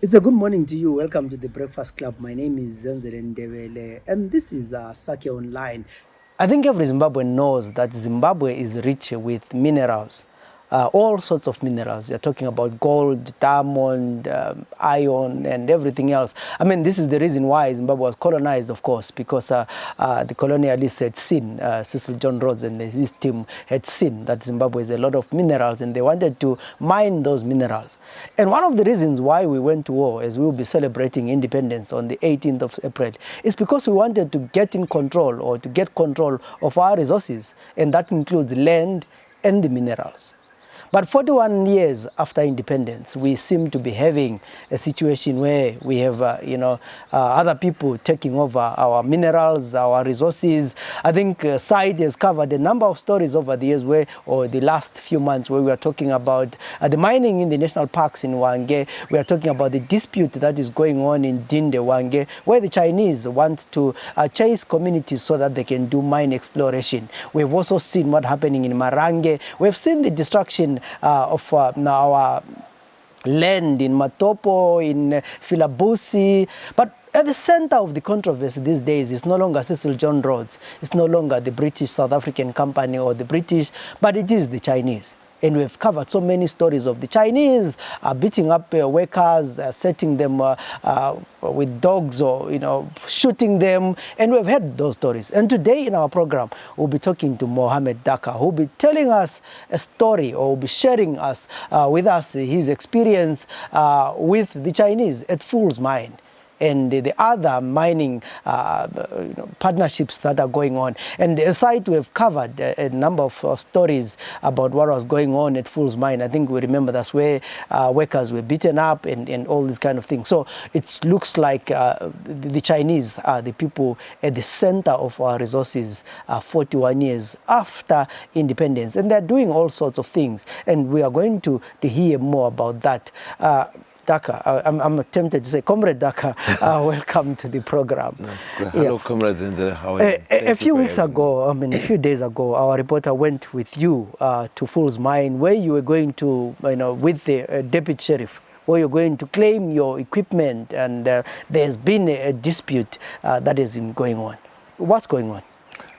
It's a good morning to you. Welcome to the Breakfast Club. My name is Zenzele Ndebele, and this is Sake Online. I think every Zimbabwean knows that Zimbabwe is rich with minerals, all sorts of minerals. You're talking about gold, diamond, iron, and everything else. I mean, this is the reason why Zimbabwe was colonized, of course, because the colonialists had seen, Cecil John Rhodes and his team had seen that Zimbabwe has a lot of minerals, and they wanted to mine those minerals. And one of the reasons why we went to war, as we will be celebrating independence on the 18th of April, is because we wanted to get in control or to get control of our resources, and that includes land and the minerals. But 41 years after independence, we seem to be having a situation where we have, other people taking over our minerals, our resources. I think Said has covered a number of stories over the years or the last few months, where we are talking about the mining in the national parks in Hwange. We are talking about the dispute that is going on in Dinde, Hwange, where the Chinese want to chase communities so that they can do mine exploration. We've also seen what's happening in Marange. We've seen the destruction of our land in Matopo, in Filabusi. But at the center of the controversy these days is no longer Cecil John Rhodes. It's no longer the British South African company or the British, but it is the Chinese. And we've covered so many stories of the Chinese beating up workers, setting them with dogs, or shooting them. And we've heard those stories. And today in our program, we'll be talking to Mohammed Daka, who'll be telling us a story, or will be sharing with us his experience with the Chinese at Fool's Mine and the other mining partnerships that are going on. And aside, we've covered a number of stories about what was going on at Fool's Mine. I think we remember that's where workers were beaten up and all these kind of things. So it looks like the Chinese are the people at the center of our resources 41 years after independence. And they're doing all sorts of things. And we are going to hear more about that. Daka, I'm tempted to say, Comrade Daka, welcome to the program. Hello, Comrade Zenzele. How are you? A few weeks ago, a few days ago, our reporter went with you to Fool's Mine, where you were going to, with the deputy sheriff, where you're going to claim your equipment, and there's been a dispute that has been going on. What's going on?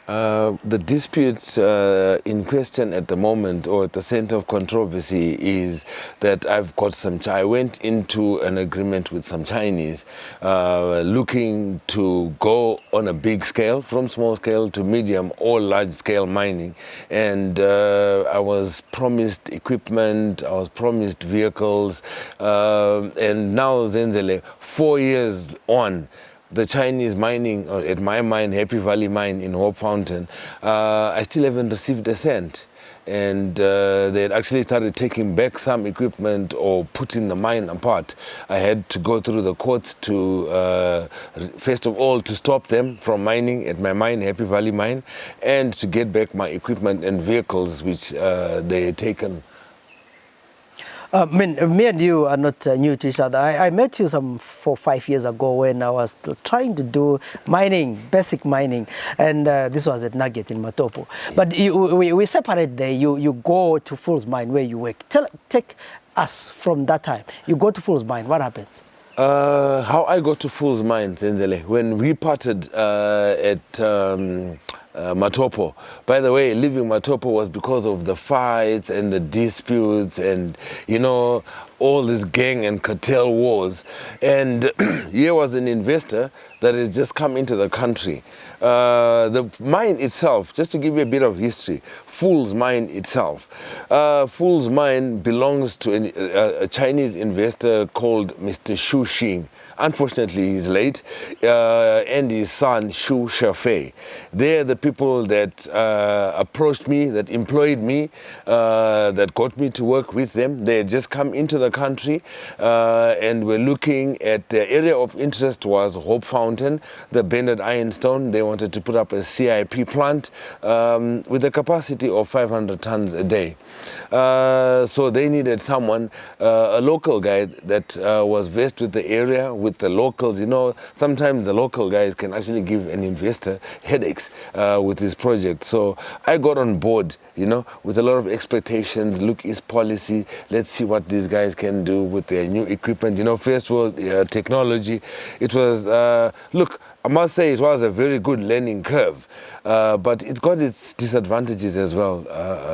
The dispute in question at the moment, or at the center of controversy, is that I went into an agreement with some Chinese looking to go on a big scale, from small scale to medium or large scale mining. And I was promised equipment, I was promised vehicles, and now Zenzele, 4 years on, the Chinese mining, or at my mine, Happy Valley Mine in Hope Fountain, I still haven't received a cent. And they had actually started taking back some equipment or putting the mine apart. I had to go through the courts to, first of all, to stop them from mining at my mine, Happy Valley Mine, and to get back my equipment and vehicles which they had taken. Me and you are not new to each other. I met you some 4 or 5 years ago when I was trying to do mining, basic mining, and this was at Nugget in Matopo. But we separate there. You go to Fool's Mine where you work. Take us from that time. You go to Fool's Mine. What happens? How I got to Fool's Mine, Zenzele, when we parted at Matopo. By the way, leaving Matopo was because of the fights and the disputes and, all this gang and cartel wars. And here was an investor that has just come into the country. The mine itself, just to give you a bit of history, Fool's Mine itself. Fool's Mine belongs to a Chinese investor called Mr. Xu Xing. Unfortunately, he's late, and his son, Xu Shafei. They're the people that approached me, that employed me, that got me to work with them. They had just come into the country and were looking at the area of interest was Hope Fountain, the Bended Ironstone. They wanted to put up a CIP plant with a capacity of 500 tons a day. So they needed someone, a local guy that was versed with the area, with the locals. You know, sometimes the local guys can actually give an investor headaches with his project. So I got on board, you know, with a lot of expectations. Look, East policy. Let's see what these guys can do with their new equipment. You know, first world technology. It was, look, I must say it was a very good learning curve, but it got its disadvantages as well,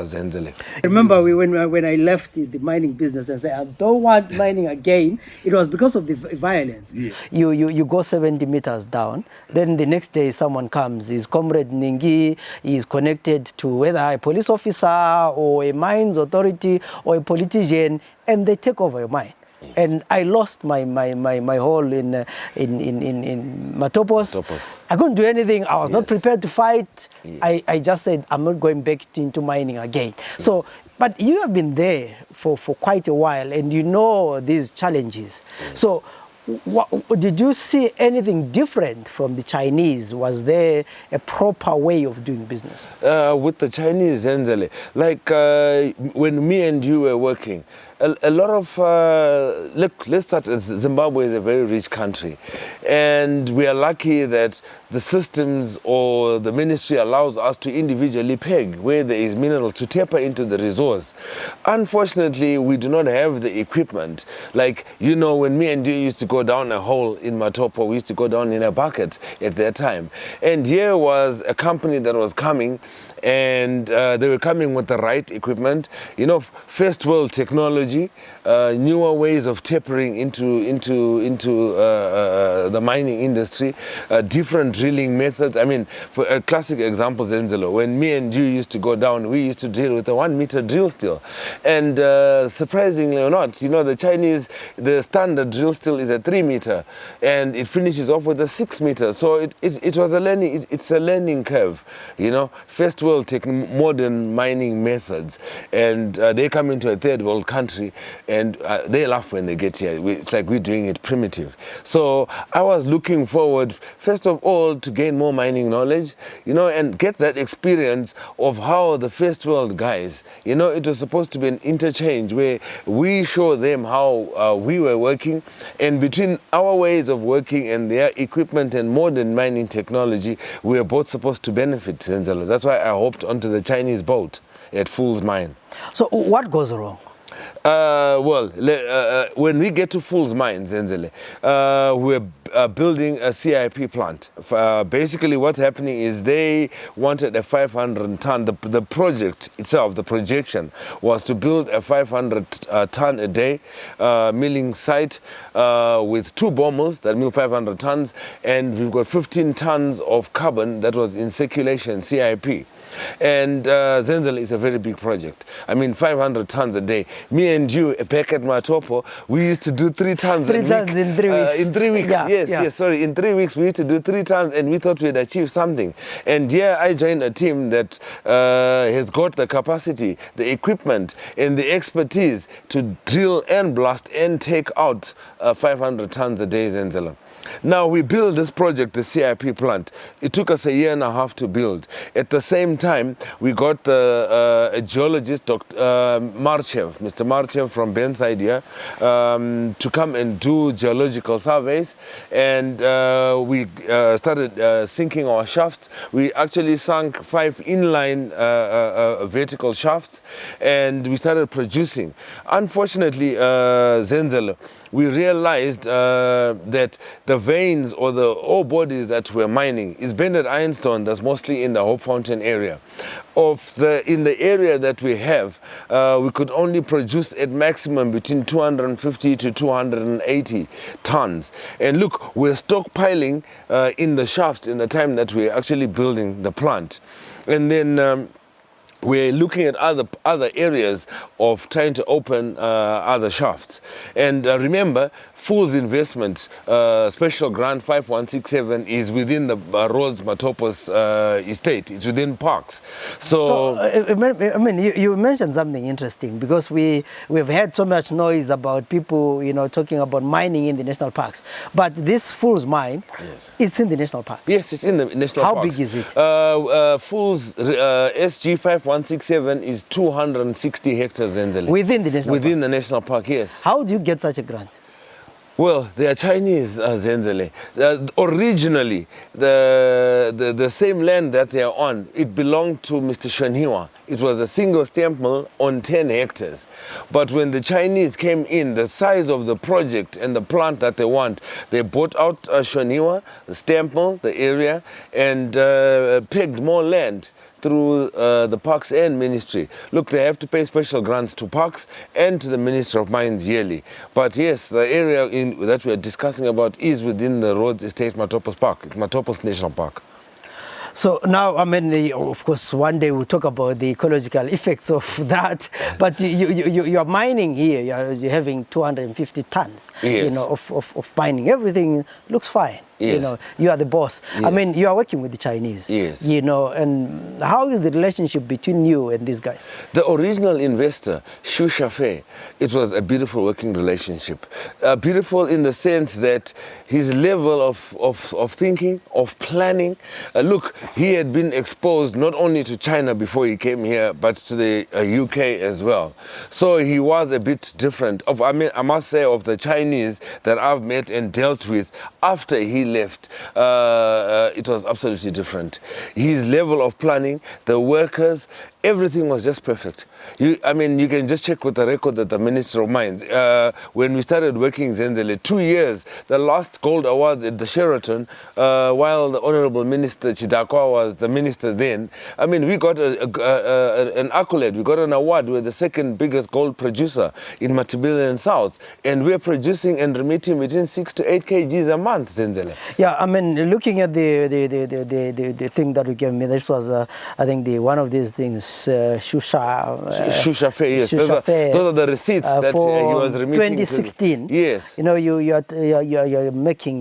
Zenzele. I remember when I left the mining business and said, I don't want mining again, it was because of the violence. Yeah. You go 70 meters down, then the next day someone comes, his comrade Ningi is connected to whether a police officer or a mines authority or a politician, and they take over your mine. Yes. And I lost my hole in Matopos. I couldn't do anything. I was not prepared to fight. Yes. I just said, I'm not going back into mining again. Yes. So, but you have been there for quite a while, and you know these challenges. Yes. So, did you see anything different from the Chinese? Was there a proper way of doing business? With the Chinese, Zenzele, like when me and you were working, a lot of, look, let's start, Zimbabwe is a very rich country, and we are lucky that the systems or the ministry allows us to individually peg where there is minerals to tap into the resource. Unfortunately, we do not have the equipment. Like, you know, when me and you used to go down a hole in Matopo, we used to go down in a bucket at that time. And here was a company that was coming, and they were coming with the right equipment, you know, first world technology, newer ways of tapering into the mining industry, different drilling methods. I mean, for a classic example, Zenzele, when me and you used to go down, we used to drill with a 1 meter drill steel. And surprisingly or not, you know, the Chinese, the standard drill steel is a 3 meter, and it finishes off with a 6 meter. So it was a learning, it's a learning curve, you know, first world modern mining methods. And they come into a third world country, and they laugh when they get here. It's like we're doing it primitive. So I was looking forward, first of all, to gain more mining knowledge, you know, and get that experience of how the first world guys, you know, it was supposed to be an interchange where we show them how we were working, and between our ways of working and their equipment and modern mining technology, we are both supposed to benefit, Zenzele. That's why I hopped onto the Chinese boat at Fool's Mine. So what goes wrong? When we get to Fool's Mine, Zenzele, we're building a CIP plant. Basically, what's happening is they wanted a 500 ton. The project itself, the projection, was to build a 500 ton a day milling site with 2 ball mills that mill 500 tons, and we've got 15 tons of carbon that was in circulation, CIP. And Zenzele is a very big project. I mean, 500 tons a day. Me and you, back at Matopo, we used to do 3 tons 3 tons in 3 weeks. In 3 weeks, yes, sorry. In 3 weeks, we used to do 3 tons, and we thought we'd achieve something. And here I joined a team that has got the capacity, the equipment, and the expertise to drill and blast and take out 500 tons a day, Zenzele. Now, we built this project, the CIP plant. It took us 1.5 years to build. At the same time, we got a geologist, Dr. Marchev, Mr. Marchev from Benside here, to come and do geological surveys. And we started sinking our shafts. We actually sunk 5 inline vertical shafts, and we started producing. Unfortunately, Zenzele, we realized that the veins or the ore bodies that we're mining is banded ironstone that's mostly in the Hope Fountain area. In the area that we have, we could only produce at maximum between 250 to 280 tons. And look, we're stockpiling in the shafts in the time that we're actually building the plant. And then we're looking at other areas of trying to open other shafts. And remember, Fool's investment, special grant 5167, is within the Rhodes Matopos estate. It's within parks. So I mean, you mentioned something interesting, because we've had so much noise about people, you know, talking about mining in the national parks. But this Fool's mine, yes, it's in the national park. Yes, it's in the national park. How big is it? Fool's SG 5167 is 260 hectares, Zenzele. Within the national park? Within the national park, yes. How do you get such a grant? Well, they are Chinese, Zenzele. Originally, the same land that they are on, it belonged to Mr. Shenhua. It was a single stamp mill on 10 hectares. But when the Chinese came in, the size of the project and the plant that they want, they bought out Shenhua, the stamp mill, the area, and pegged more land through the Parks and Ministry. Look, they have to pay special grants to Parks and to the Minister of Mines yearly. But yes, the area that we are discussing about is within the Rhodes Estate Matopos Park. It's Matopos National Park. So now, I mean, of course, one day we'll talk about the ecological effects of that. But you're mining here. You're having 250 tons, Yes. of mining. Everything looks fine. Yes. You are the boss. Yes. I mean, you are working with the Chinese. Yes. And how is the relationship between you and these guys? The original investor, Xu Shafei, it was a beautiful working relationship. Beautiful in the sense that his level of thinking, of planning. Look, he had been exposed not only to China before he came here, but to the UK as well. So he was a bit different. I must say, of the Chinese that I've met and dealt with after he left, it was absolutely different. His level of planning, the workers, everything was just perfect. You can just check with the record that the Minister of Mines, when we started working Zenzele, 2 years, the last gold awards at the Sheraton, while the Honorable Minister Chidakwa was the minister then, we got an accolade, we got an award. We're the second biggest gold producer in Matabeleland South, and we're producing and remitting between 6 to 8 kgs a month, Zenzele. Yeah, looking at the thing that you gave me, this was, I think, one of these things, Xu Shafei, yes. Those are the receipts that he was remitting 2016. to. Yes.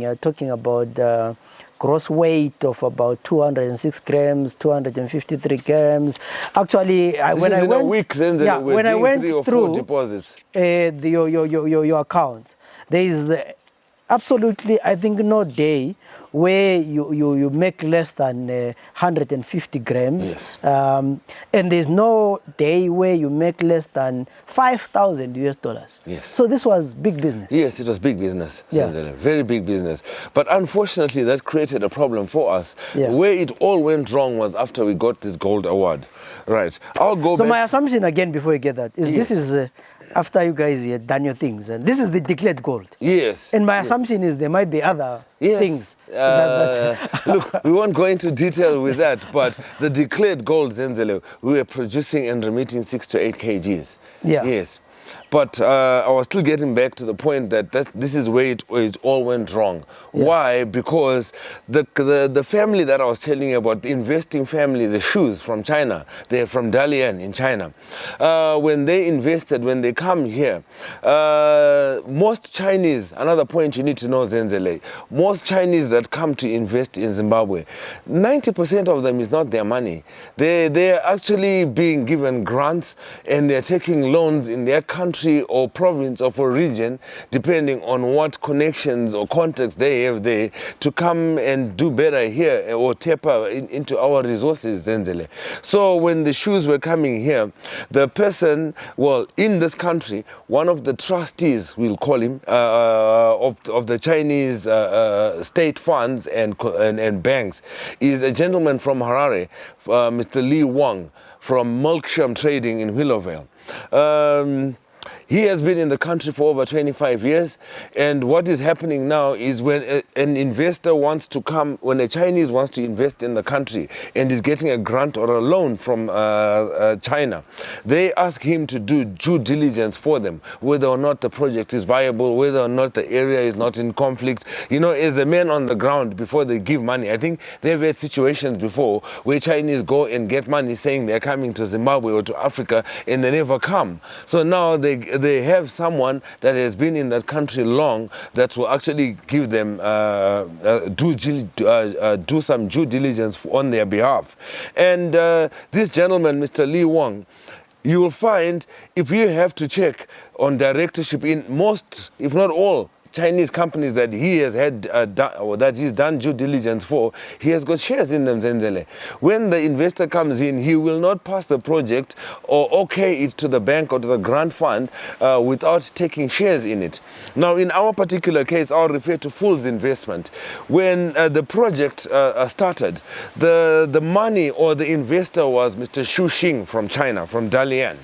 You're talking about gross weight of about 206 grams, 253 grams. Actually, when I went through deposits. Your account, there is absolutely, I think, no day where you make less than 150 grams. Yes. And there's no day where you make less than 5,000 US dollars. Yes. So this was big business. Yes, it was big business, Yeah. Zenzele, very big business. But unfortunately, that created a problem for us. Yeah. Where it all went wrong was after we got this gold award. Right. I'll go So back. my assumption, again, before you get that, is Yes. this is after you guys had done your things, and this is the declared gold. Yes. And my yes. assumption is there might be other Yes. things. Look, we won't go into detail with that, but the declared gold, Zenzele, we were producing and remitting 6 to 8 kgs. Yeah. Yes. But I was still getting back to the point that this is where it all went wrong. Yeah. Why? Because the family that I was telling you about, the investing family, the Shoes from China, they're from Dalian in China. When they invested, when they come here, most Chinese, another point you need to know, Zenzele, most Chinese that come to invest in Zimbabwe, 90% of them is not their money. They're actually being given grants and they're taking loans in their country or province or for region, depending on what connections or contacts they have there, to come and do better here or taper into our resources, Zenzele. So when the Shoes were coming here, the person, in this country, one of the trustees, we'll call him, of the Chinese state funds and banks, is a gentleman from Harare, Mr. Lee Wang, from Milksham Trading in Willowvale. He has been in the country for over 25 years, and what is happening now is when an investor wants to come, when a Chinese wants to invest in the country and is getting a grant or a loan from China, they ask him to do due diligence for them, whether or not the project is viable, whether or not the area is not in conflict. As the men on the ground before they give money. I think they've had situations before where Chinese go and get money saying they're coming to Zimbabwe or to Africa and they never come. So now they have someone that has been in that country long that will actually give them do some due diligence on their behalf. And this gentleman, Mr. Lee Wang, you will find, if you have to check on directorship in most, if not all, Chinese companies that he has had or that he's done due diligence for, he has got shares in them, Zenzele. When the investor comes in, he will not pass the project or okay it to the bank or to the grant fund without taking shares in it. Now, in our particular case, I'll refer to Fools investment. When the project started, the money or the investor was Mr. Xu Xing from China, from Dalian.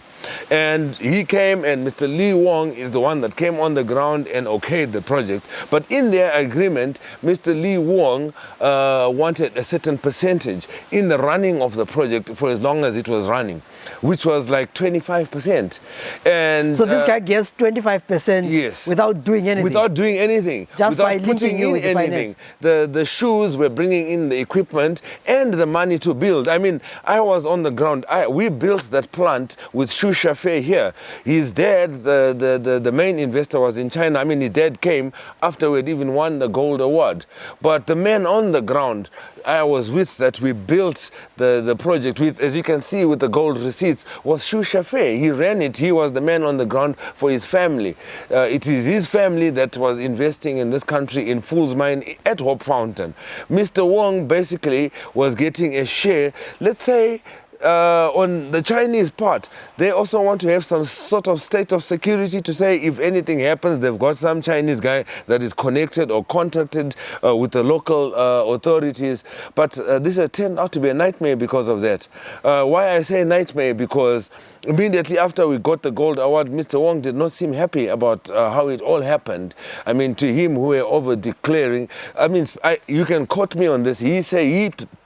And he came, and Mr. Li Wong is the one that came on the ground and okayed the project. But in their agreement, Mr. Li Wong wanted a certain percentage in the running of the project for as long as it was running, which was like 25%. And so this guy gets 25%, yes, without doing anything. Without doing anything. Just without by putting linking you in with the anything. finance. The shoes were bringing in the equipment and the money to build. I mean, I was on the ground. We built that plant with Xu Shafei here. His dad, the main investor, was in China. I mean, his dad came after we'd even won the gold award. But the man on the ground I was with, that we built the project with, as you can see with the gold receipts, was Xu Shafei. He ran it. He was the man on the ground for his family. It is his family that was investing in this country in Fool's Mine at Hope Fountain. Mr. Wong basically was getting a share, let's say, on the Chinese part. They also want to have some sort of state of security to say if anything happens, they've got some Chinese guy that is connected or contacted with the local authorities. But this has turned out to be a nightmare because of that. Why I say nightmare? Because immediately after we got the gold award, Mr. Wong did not seem happy about how it all happened. I mean, to him, who were over declaring, I mean, you can quote me on this. He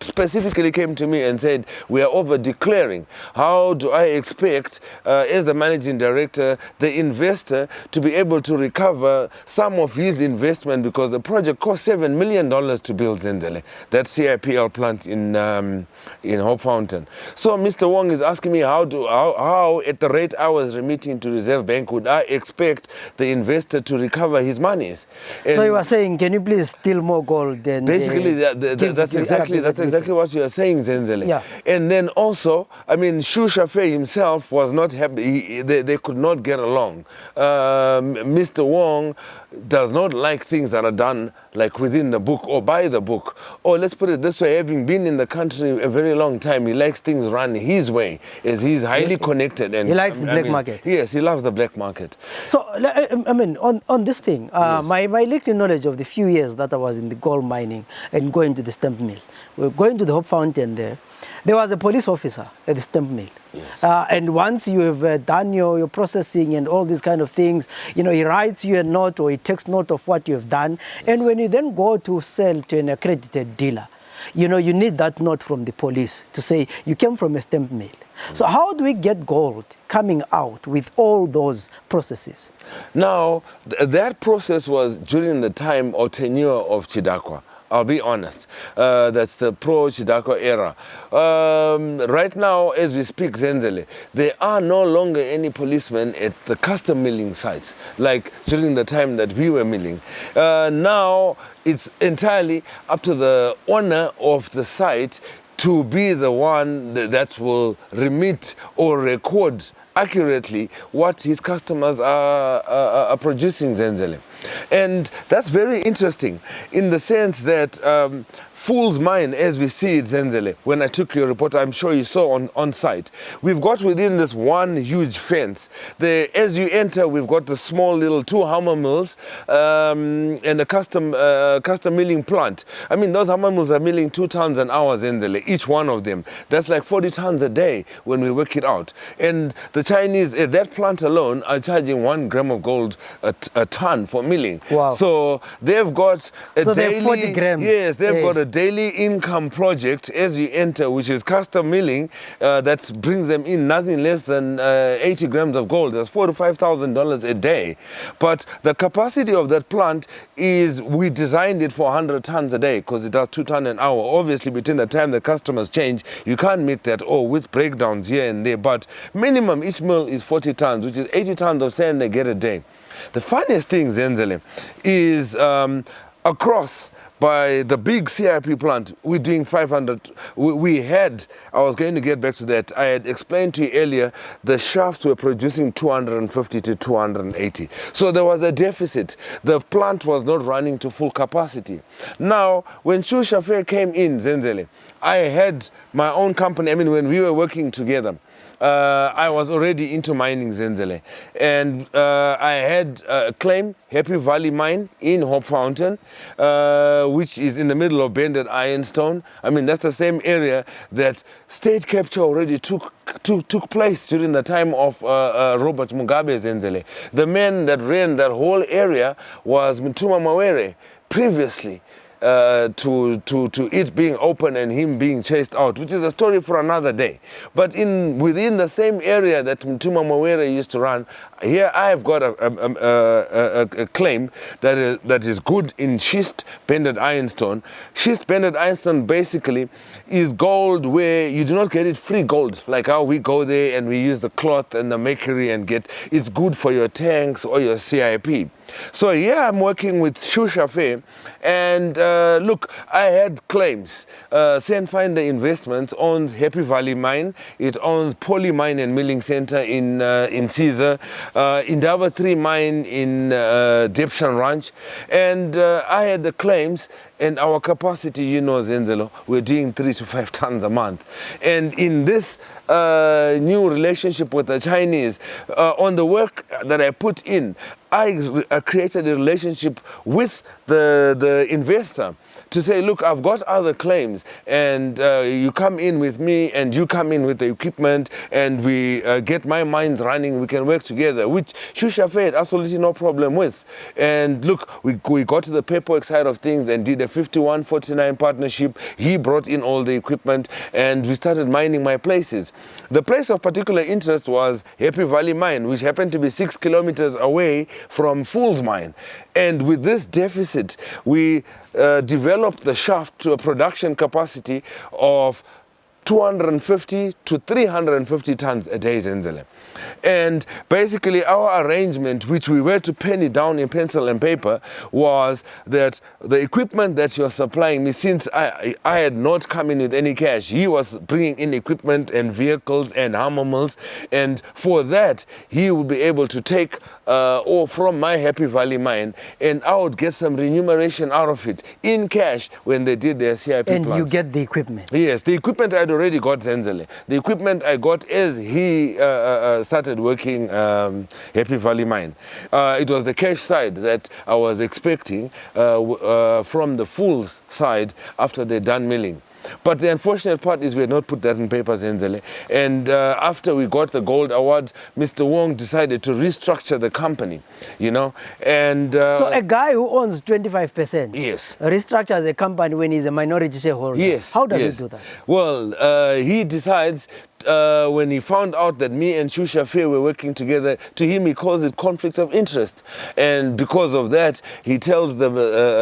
specifically came to me and said, we are over declaring. How do I expect, as the managing director, the investor to be able to recover some of his investment, because the project cost $7 million to build, Zenzele, that CIPL plant in Hope Fountain. So Mr. Wong is asking me how at the rate I was remitting to Reserve Bank would I expect the investor to recover his monies. And so you were saying, can you please steal more gold? And basically, that's exactly what you are saying, Zenzele. Yeah. And then also, I mean, Xu Shafei himself was not happy. They could not get along. Mr. Wong does not like things that are done like within the book or by the book. Or let's put it this way, having been in the country a very long time, he likes things run his way, as he's highly connected. And he likes the black market. Yes, he loves the black market. So, I mean, on this thing, yes. my little knowledge of the few years that I was in the gold mining and going to the stamp mill, we were going to the Hope Fountain there was a police officer at the stamp mill. Yes. And once you have done your processing and all these kind of things, you know, he writes you a note or he takes note of what you have done. Yes. And when you then go to sell to an accredited dealer, you know, you need that note from the police to say you came from a stamp mill. Mm-hmm. So how do we get gold coming out with all those processes? Now, that process was during the time or tenure of Chidakwa. I'll be honest. That's the pro-Chidakwa era. Right now, as we speak, Zenzele, there are no longer any policemen at the custom milling sites, like during the time that we were milling. Now, it's entirely up to the owner of the site to be the one that will remit or record accurately what his customers are producing, Zenzele. And that's very interesting in the sense that Fool's Mine, as we see it, Zenzele, when I took your report, I'm sure you saw on site, we've got within this one huge fence. As you enter, we've got the small little 2 hammer mills and a custom milling plant. I mean, those hammer mills are milling 2 tons an hour, Zenzele, each one of them. That's like 40 tons a day when we work it out. And the Chinese, at that plant alone, are charging 1 gram of gold a ton for milling. Wow. So they've got a daily, 40 grams. Yes, they've got a daily income project as you enter, which is custom milling, that brings them in nothing less than 80 grams of gold. That's $4,000 to $5,000 a day. But the capacity of that plant is, we designed it for 100 tons a day because it does 2 tons an hour. Obviously, between the time the customers change, you can't meet that, with breakdowns here and there. But minimum, each mill is 40 tons, which is 80 tons of sand they get a day. The funniest thing, Zenzele, is across by the big CIP plant, we're doing 500. I was going to get back to that. I had explained to you earlier, the shafts were producing 250 to 280. So there was a deficit. The plant was not running to full capacity. Now, when Shusha Fair came in, Zenzele, I had my own company. I mean, when we were working together, I was already into mining, Zenzele, and I had a claim, Happy Valley Mine in Hope Fountain, which is in the middle of Bended Ironstone. I mean, that's the same area that state capture already took place during the time of Robert Mugabe, Zenzele. The man that ran that whole area was Mtuma Mawere previously. To it being open and him being chased out, which is a story for another day. But within the same area that Mtuma Mawere used to run, here I have got a claim that is good in schist bended ironstone. Schist bended ironstone basically is gold where you do not get it free gold, like how we go there and we use the cloth and the mercury and get it's good for your tanks or your CIP. So here I'm working with Shusha Fair, and look, I had claims. Sandfinder Investments owns Happy Valley Mine. It owns Poly Mine and Milling Center in Caesar, Indaba 3 Mine in Depshan Ranch, and I had the claims. And our capacity, you know, Zenzele, we're doing 3 to 5 tons a month. And in this new relationship with the Chinese, on the work that I put in, I created a relationship with the investor to say, look, I've got other claims, and you come in with me and you come in with the equipment, and we get my mines running, we can work together, which Shusha Fair had absolutely no problem with. And look, we got to the paperwork side of things and did a 51-49 partnership. He brought in all the equipment and we started mining my places. The place of particular interest was Happy Valley Mine, which happened to be 6 kilometers away from Fools Mine. And with this deficit, we developed the shaft to a production capacity of 250 to 350 tons a day, Zenzele. And basically our arrangement, which we were to pen it down in pencil and paper, was that the equipment that you're supplying me, since I had not come in with any cash, he was bringing in equipment and vehicles and hammer mills, and for that he would be able to take ore from my Happy Valley Mine, and I would get some remuneration out of it in cash when they did their CIP and plans. You get the equipment? Yes, the equipment I'd already got, Zenzele. The equipment I got as he started working Happy Valley Mine. It was the cash side that I was expecting from the Fools side after they'd done milling. But the unfortunate part is we had not put that in paper, Zenzele. And after we got the gold award, Mr. Wong decided to restructure the company, you know. And so a guy who owns 25%, yes, restructures a company when he's a minority shareholder. Yes. How does he do that? Well, he decides when he found out that me and Shusha Fair were working together, to him he calls it conflict of interest. And because of that, he tells the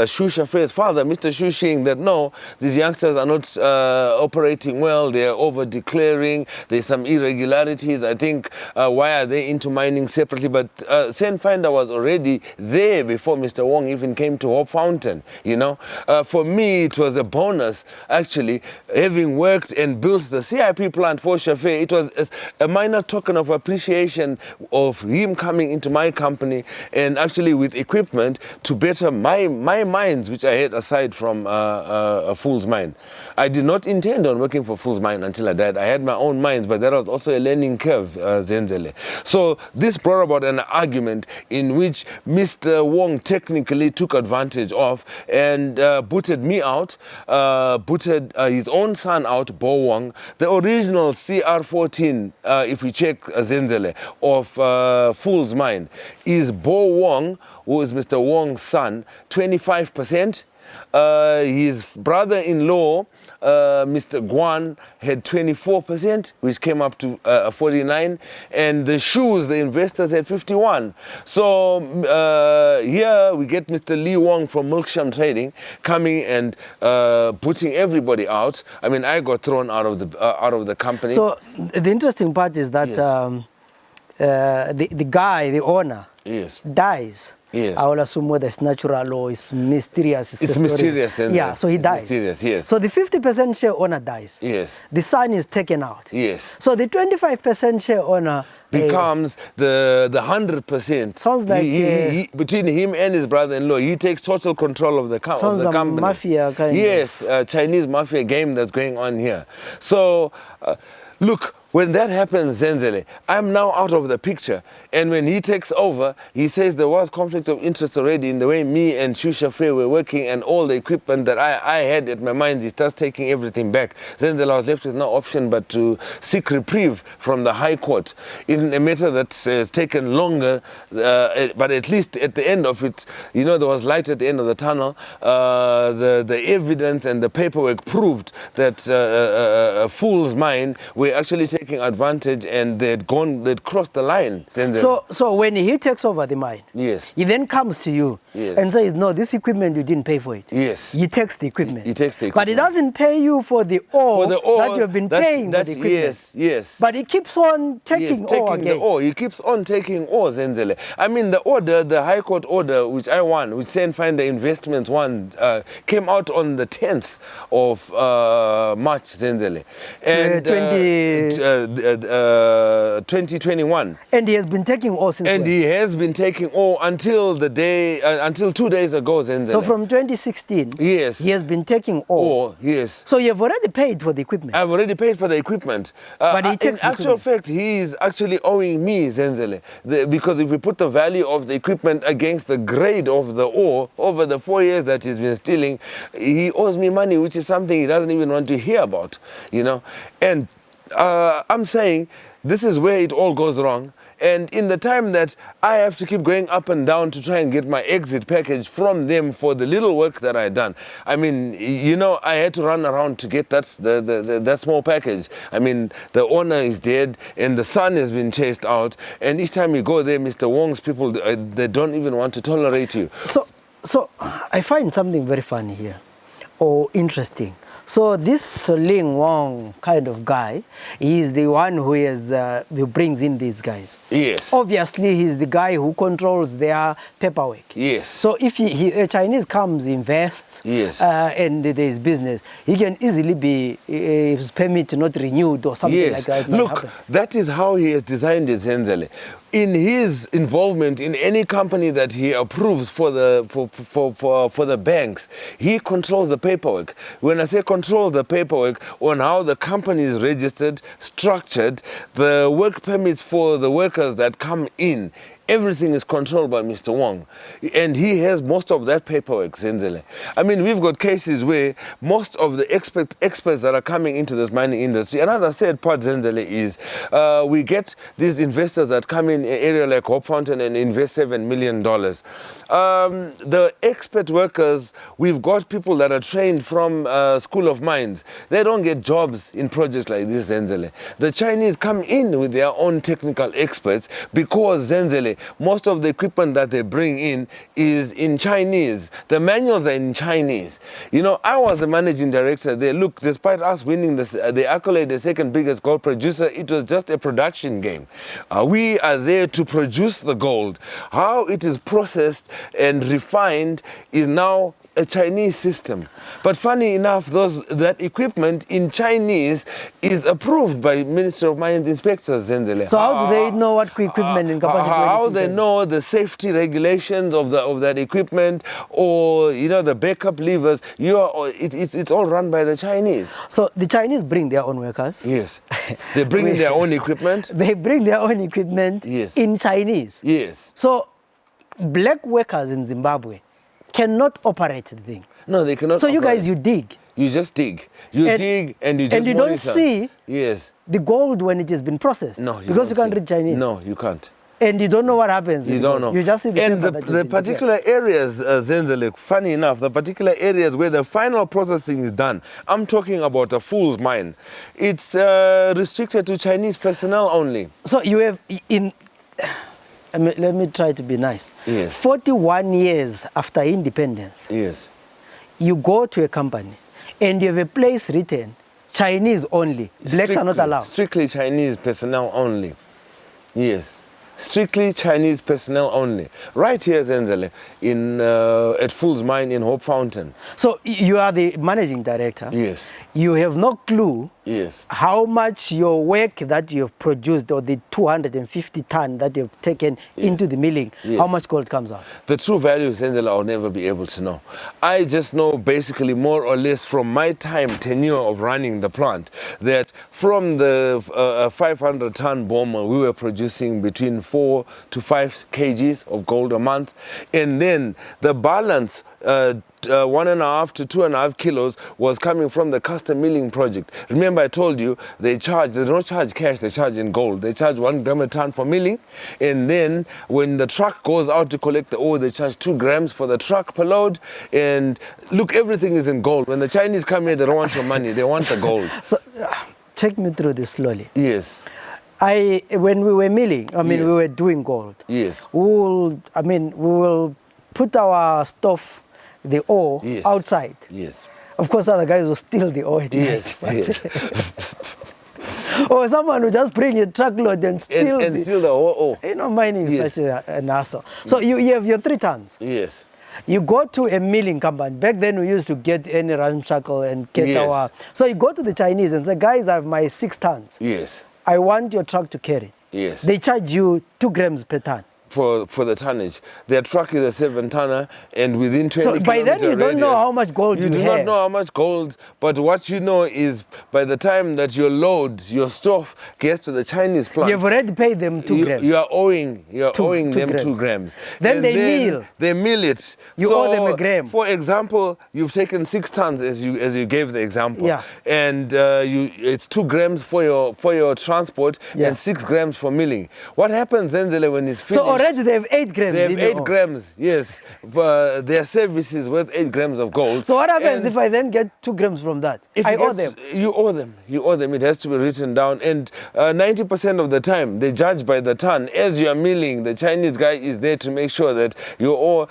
Shusha Fair's father, Mr. Shushing, that no, these youngsters are not operating well, they are over-declaring, there's some irregularities. I think, why are they into mining separately? But Sandfinder was already there before Mr. Wong even came to Hope Fountain, you know. For me, it was a bonus, actually, having worked and built the CIP plant for Shafe. It was a minor token of appreciation of him coming into my company and actually with equipment to better my mines, which I had aside from a Fool's Mine. I did not intend on working for Fool's Mine until I died. I had my own mines, but that was also a learning curve, Zenzele. So this brought about an argument in which Mr. Wong technically took advantage of and booted me out, booted his own son out, Bo Wong. The original CR14, if we check Zenzele, of Fool's Mine, is Bo Wong, who is Mr. Wong's son, 25%. His brother-in-law, Mr. Guan, had 24%, which came up to 49, and the shoes, the investors had 51. So here we get Mr. Lee Wong from Milksham Trading coming and putting everybody out. I mean, I got thrown out of the company. So the interesting part is that yes. The guy, the owner, yes, dies. Yes. I will assume whether it's natural or it's mysterious. It's mysterious. Yeah, so he dies. Mysterious, yes. So the 50% share owner dies. Yes. The son is taken out. Yes. So the 25% share owner becomes the 100%. Sounds like between him and his brother-in-law, he takes total control of the company. Sounds like mafia kind yes, of. Chinese mafia game that's going on here. So, look, when that happens, Zenzele, I'm now out of the picture. And when he takes over, he says there was conflict of interest already in the way me and Shusha Fair were working, and all the equipment that I had at my mines, he starts taking everything back. Zenzele was left with no option but to seek reprieve from the High Court in a matter that's taken longer, but at least at the end of it, you know, there was light at the end of the tunnel. The evidence and the paperwork proved that Fool's mine were actually taking advantage, and they'd crossed the line. So when he takes over the mine, yes, he then comes to you, yes, and says, no, this equipment, you didn't pay for it. Yes. He takes the equipment. He takes the equipment. But he doesn't pay you for the ore, that you've been paying for the equipment. Yes, yes. But he keeps on taking ore again. The ore. He keeps on taking ore, Zenzele. I mean, the order, the High Court order, which I won, which Sen Finder Investments won, came out on the 10th of March, Zenzele. And 2021. And he has been taking ore since And when? he has been taking ore until 2 days ago, Zenzele. So from 2016, yes, he has been taking ore. Yes. So you have already paid for the equipment. I've already paid for the equipment. But he takes in actual fact, he is actually owing me, Zenzele, because if we put the value of the equipment against the grade of the ore over the 4 years that he's been stealing, he owes me money, which is something he doesn't even want to hear about, you know. And I'm saying this is where it all goes wrong. And in the time that I have to keep going up and down to try and get my exit package from them for the little work that I done, I mean, you know, I had to run around to get that small package. I mean, the owner is dead and the son has been chased out. And each time you go there, Mr. Wong's people, they don't even want to tolerate you. So I find something very funny here, or interesting. So this Ling Wong kind of guy, he is the one who brings in these guys. Yes. Obviously, he's the guy who controls their paperwork. Yes. So if a Chinese comes, invests, yes, and there's business, he can easily be his permit not renewed or something like that. Look, that is how he has designed it, Zenzele. In his involvement in any company that he approves for the banks, he controls the paperwork. When I say control the paperwork on how the company is registered, structured, the work permits for the workers that come in, everything is controlled by Mr. Wong. And he has most of that paperwork, Zenzele. I mean, we've got cases where most of the experts that are coming into this mining industry, another sad part, Zenzele, is we get these investors that come in an area like Hope Fountain and invest $7 million. The expert workers, we've got people that are trained from School of Mines. They don't get jobs in projects like this, Zenzele. The Chinese come in with their own technical experts because, Zenzele, most of the equipment that they bring in is in Chinese. The manuals are in Chinese. You know, I was the managing director there. Look, despite us winning the accolade, the second biggest gold producer, it was just a production game. We are there to produce the gold. How it is processed and refined is now a Chinese system. But funny enough, that equipment in Chinese is approved by Ministry of Mines inspectors, Zenzele. So how do they know what equipment and capacity? How they know the safety regulations of that equipment, or you know, the backup levers? It's all run by the Chinese. So the Chinese bring their own workers. Yes, they bring in their own equipment. They bring their own equipment. Yes. In Chinese. Yes. So black workers in Zimbabwe cannot operate the thing. No, they cannot. So you guys, you dig. You just dig. You dig and you just and you monitor. Don't see yes, the gold when it has been processed. No, because you can't read Chinese. No, you can't. And you don't know what happens. You don't know. You just see the and paper the particular areas, Zenzele, funny enough, the particular areas where the final processing is done, I'm talking about a Fool's mine. It's restricted to Chinese personnel only. So you have let me try to be nice. Yes. 41 years after independence. Yes. You go to a company and you have a place written Chinese only. Blacks are not allowed. Strictly Chinese personnel only. Yes. strictly Chinese personnel only. Right here, Zenzele, at Fools Mine in Hope Fountain. So you are the managing director. Yes. You have no clue Yes. how much your work that you have produced, or the 250 ton that you've taken into the milling, how much gold comes out? The true value, Zenzele, I'll never be able to know. I just know basically more or less from my tenure of running the plant, that from the 500 ton bomber, we were producing between 4 to 5 kgs of gold a month. And then the balance, 1.5 to 2.5 kilos, was coming from the custom milling project. Remember, I told you they don't charge cash, they charge in gold. They charge 1 gram a ton for milling, and then when the truck goes out to collect the ore, they charge 2 grams for the truck per load. And look, everything is in gold. When the Chinese come here, they don't want your money, they want the gold. So take me through this slowly. Yes. When we were milling, we Yes. were doing gold. Yes. We will put our stuff, the ore, outside. Yes. Of course, other guys will steal the ore at Yes. night. Yes. Or someone will just bring a truckload and steal steal the ore. You know, mining is such an hassle. So you have your 3 tons. Yes. You go to a milling company. Back then, we used to get any ramshackle and get Yes. So you go to the Chinese and say, guys, I have my 6 tons. Yes. I want your truck to carry. Yes. They charge you 2 grams per ton. For the tonnage. Their truck is a 7-tonner, and within 20 So by then you don't know how much gold you do have. not know how much gold, but what you know is by the time that your stuff gets to the Chinese plant, You've already paid them 2 grams. You are owing Two them grams. 2 grams. Then And they mill. They mill it. You owe them a gram. For example, you've taken 6 tons as you gave the example. Yeah. And it's 2 grams for your transport and 6 grams for milling. What happens, Zenzele, when it's finished? So already they have 8 grams. They have 8 grams, yes. Their service is worth 8 grams of gold. So what happens if I then get 2 grams from that? I owe them. You owe them. You owe them. It has to be written down. And 90% of the time, they judge by the ton. As you are milling, the Chinese guy is there to make sure that your ore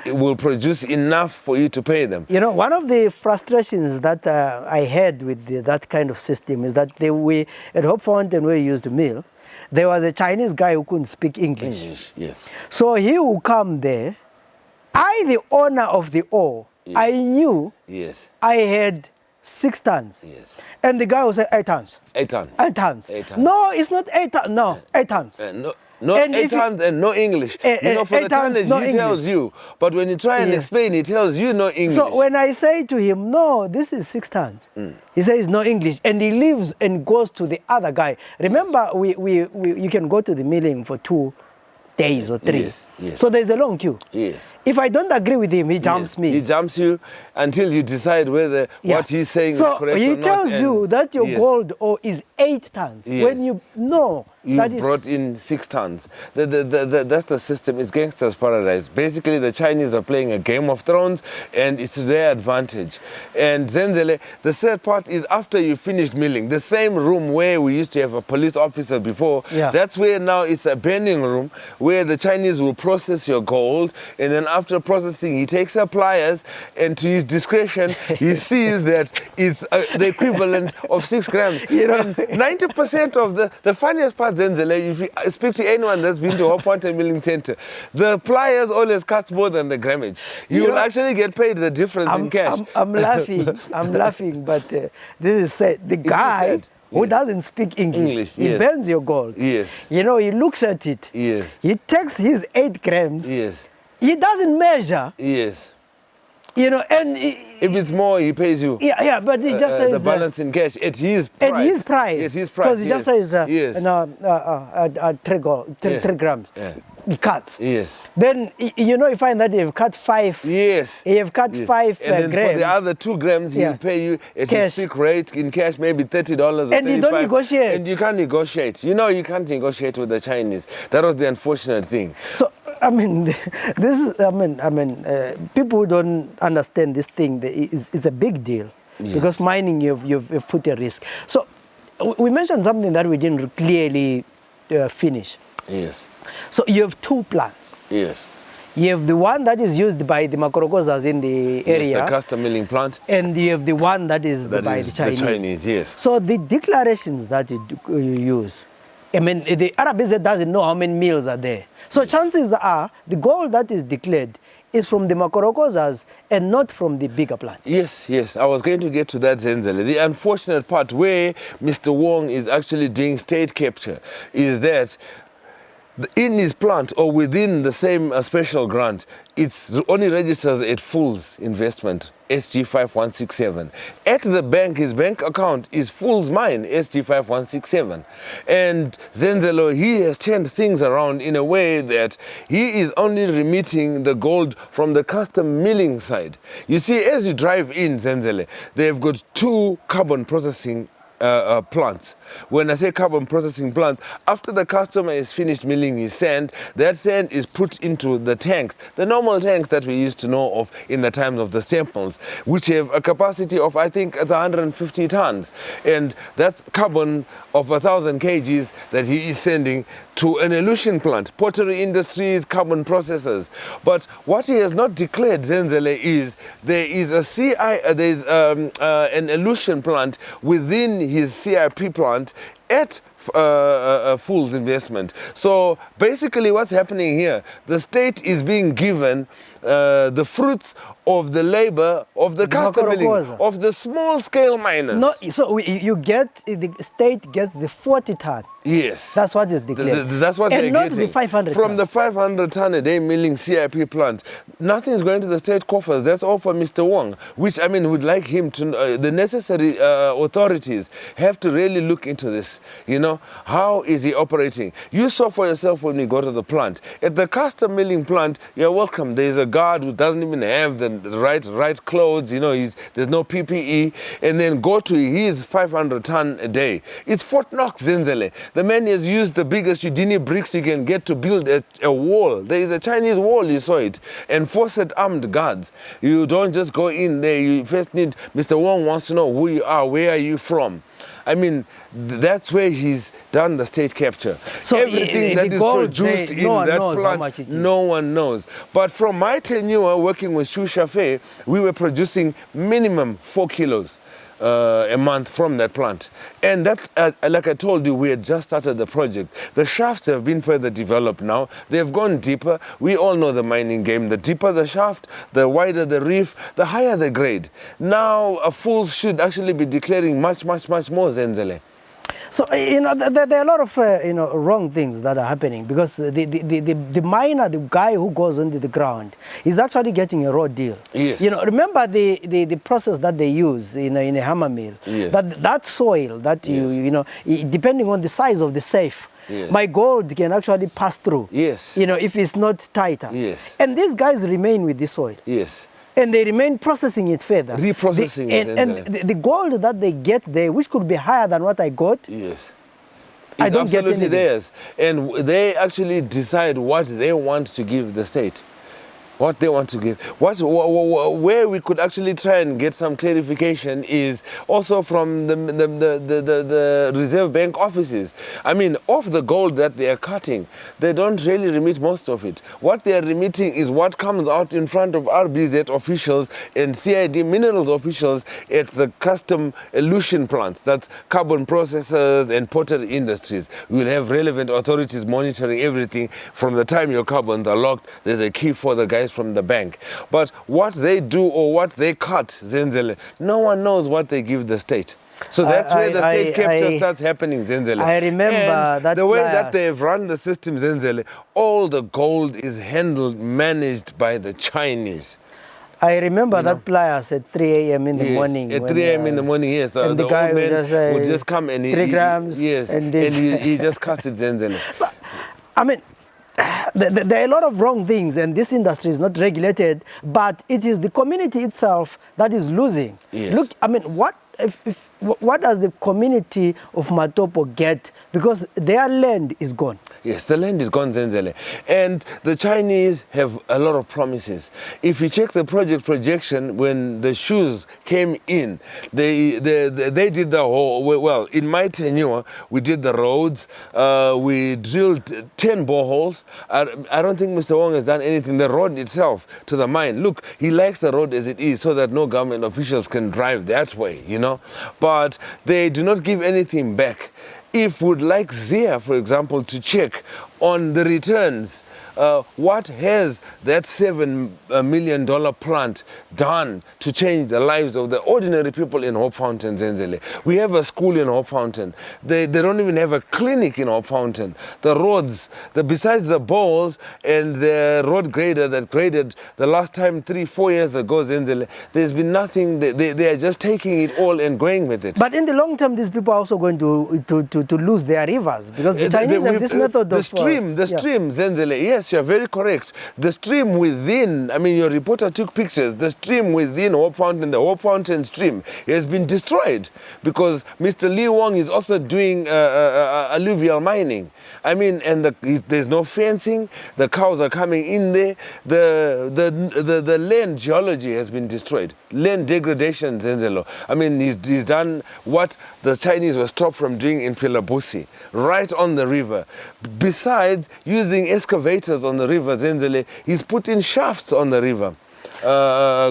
will produce enough for you to pay them. You know, one of the frustrations that I had with that kind of system is that at Hope Fountain, where we used to mill, there was a Chinese guy who couldn't speak English. Yes. So he would come there. The owner of the ore, I knew I had 6 tons. Yes. And the guy would say 8 tons. 8 tons. 8 tons. 8 tons. No, it's not 8 tons. No, 8 tons. No, 8 tons and no English. For the tonnage, he tells you. But when you try and explain, he tells you no English. So when I say to him, no, this is 6 tons, he says no English. And he leaves and goes to the other guy. Remember, you can go to the milling for 2 days or 3. Yes. So there's a long queue. Yes. If I don't agree with him, he jumps me. He jumps you until you decide whether what he's saying is correct or not. So he tells you that your gold ore is 8 tons. When you know you brought in 6 tons. That's the system. It's gangster's paradise. Basically, the Chinese are playing a Game of Thrones, and it's to their advantage. And Zenzele, the third part is after you finished milling, the same room where we used to have a police officer before, that's where now it's a burning room where the Chinese will process your gold, and then after processing, he takes her pliers, and to his discretion, he sees that it's the equivalent of 6 grams. You know, 90% of the funniest part, Zenzele, if you speak to anyone that's been to Hope Fountain Milling Center, the pliers always cost more than the grammage. You will actually get paid the difference in cash. I'm laughing, but this is sad. The guy who doesn't speak English, he burns your gold. Yes. You know, he looks at it. Yes. He takes his 8 grams. Yes. He doesn't measure. Yes. You know, and if it's more, he pays you. Yeah, but he just says the balance in cash at his price. At his price. Yes, his price. Because he just says 3 grams. Yeah. He cuts. Yes. Then you know, you find that they've cut 5. Yes. You've cut 5 and then grams. for the other 2 grams, he'll pay you at his sick rate in cash, maybe $30 or $35. And you don't negotiate. And you can't negotiate. You know, you can't negotiate with the Chinese. That was the unfortunate thing. So I mean, this is. People who don't understand this thing. It's a big deal because mining you've put a risk. So we mentioned something that we didn't clearly finish. Yes. So you have 2 plants. Yes. You have the one that is used by the Makorogozas in the area. Yes, the custom milling plant. And you have the one that is by the Chinese. The Chinese, yes. So the declarations that you use, I mean, the RBZ doesn't know how many mills are there. So chances are the gold that is declared is from the Makorokozas and not from the bigger plant. Yes, yes. I was going to get to that, Zenzele. The unfortunate part where Mr. Wong is actually doing state capture is that in his plant or within the same special grant, it's only registers at Fools Investment, SG5167. At the bank, his bank account is Fools Mine, SG5167. And Zenzele, he has turned things around in a way that he is only remitting the gold from the custom milling side. You see, as you drive in, Zenzele, they've got 2 carbon processing plants. When I say carbon processing plants, after the customer is finished milling his sand, that sand is put into the tanks, the normal tanks that we used to know of in the times of the samples, which have a capacity of, I think, it's 150 tons. And that's carbon of 1,000 kgs that he is sending to an elution plant, pottery industries, carbon processors. But what he has not declared, Zenzele, is there is a an elution plant within his CIP plant at Fools Investment. So basically what's happening here, the state is being given the fruits of the labor of the custom milling, of the small scale miners. No, so you get, the state gets the 40 ton. Yes. That's what is declared. That's what and they're not getting. The 500 From ton. the 500 ton a day milling CIP plant, nothing is going to the state coffers. That's all for Mr. Wong, which I mean would like him to, the necessary authorities have to really look into this. You know, how is he operating? You saw for yourself when we go to the plant. At the custom milling plant, you're welcome. There's a guard who doesn't even have the right clothes, you know, there's no PPE, and then go to his 500 ton a day. It's Fort Knox, Zenzele. The man has used the biggest Houdini bricks you can get to build a wall. There is a Chinese wall, you saw it, and forced armed guards. You don't just go in there. You first need, Mr. Wong wants to know who you are, where are you from? I mean, that's where he's done the state capture. So everything that is produced in that plant, no one knows. But from my tenure working with Shu Shafe, we were producing minimum 4 kilos a month from that plant. And that, like I told you, we had just started the project. The shafts have been further developed now. They've gone deeper. We all know the mining game. The deeper the shaft, the wider the reef, the higher the grade. Now, a fool should actually be declaring much, much, much more, Zenzele. So, you know, there are a lot of, you know, wrong things that are happening because the miner, the guy who goes under the ground, is actually getting a raw deal. Yes. You know, remember the process that they use in a hammer mill. Yes. That soil that you know, depending on the size of the safe, yes, my gold can actually pass through. Yes. You know, if it's not tighter. Yes. And these guys remain with the soil. Yes. And they remain processing it further. Reprocessing it. And the gold that they get there, which could be higher than what I got, yes, I don't get anything. Theirs. And they actually decide what they want to give the state. What they want to give. Where we could actually try and get some clarification is also from the Reserve Bank offices. I mean, of the gold that they are cutting, they don't really remit most of it. What they are remitting is what comes out in front of RBZ officials and CID minerals officials at the custom elution plants. That's carbon processors and pottery industries. We will have relevant authorities monitoring everything from the time your carbons are locked. There's a key for the guys from the bank. But what they do or what they cut, Zenzele, no one knows what they give the state. So that's where the state capture starts happening, Zenzele. I remember and that the way that they've run the system, Zenzele, all the gold is handled, managed by the Chinese. I remember that pliers at 3 a.m. in the morning. At 3 a.m. in the morning, yes. And the guy old man would just come and 3 grams. Yes, and he just cuts it, Zenzele. So, I mean, there are a lot of wrong things, and this industry is not regulated, but it is the community itself that is losing. Yes. Look, I mean, what does the community of Matopo get? Because their land is gone. Yes, the land is gone, Zenzele. And the Chinese have a lot of promises. If you check the project projection, when the shoes came in, they did the whole, well, in my tenure, we did the roads, we drilled 10 boreholes. I don't think Mr. Wong has done anything. The road itself to the mine, look, he likes the road as it is so that no government officials can drive that way, you know. But they do not give anything back. if would like Zia, for example, to check on the returns, what has that $7 million plant done to change the lives of the ordinary people in Hope Fountain, Zenzele? We have a school in Hope Fountain. They don't even have a clinic in Hope Fountain. The roads, besides the balls and the road grader that graded the last time 3-4 years ago, Zenzele, there's been nothing. They are just taking it all and going with it. But in the long term, these people are also going to lose their rivers, because the Chinese have this method the of... stream, Zenzele, yes, you're very correct. The stream within, I mean, your reporter took pictures, the stream within Hope Fountain, the Hope Fountain stream, has been destroyed because Mr. Lee Wong is also doing alluvial mining. I mean, and there's no fencing, the cows are coming in there, the land geology has been destroyed, land degradation, Zenzele. I mean, he's done what the Chinese were stopped from doing in Philabusi, right on the river. Besides using excavators on the river, Zenzele, he's put in shafts on the river,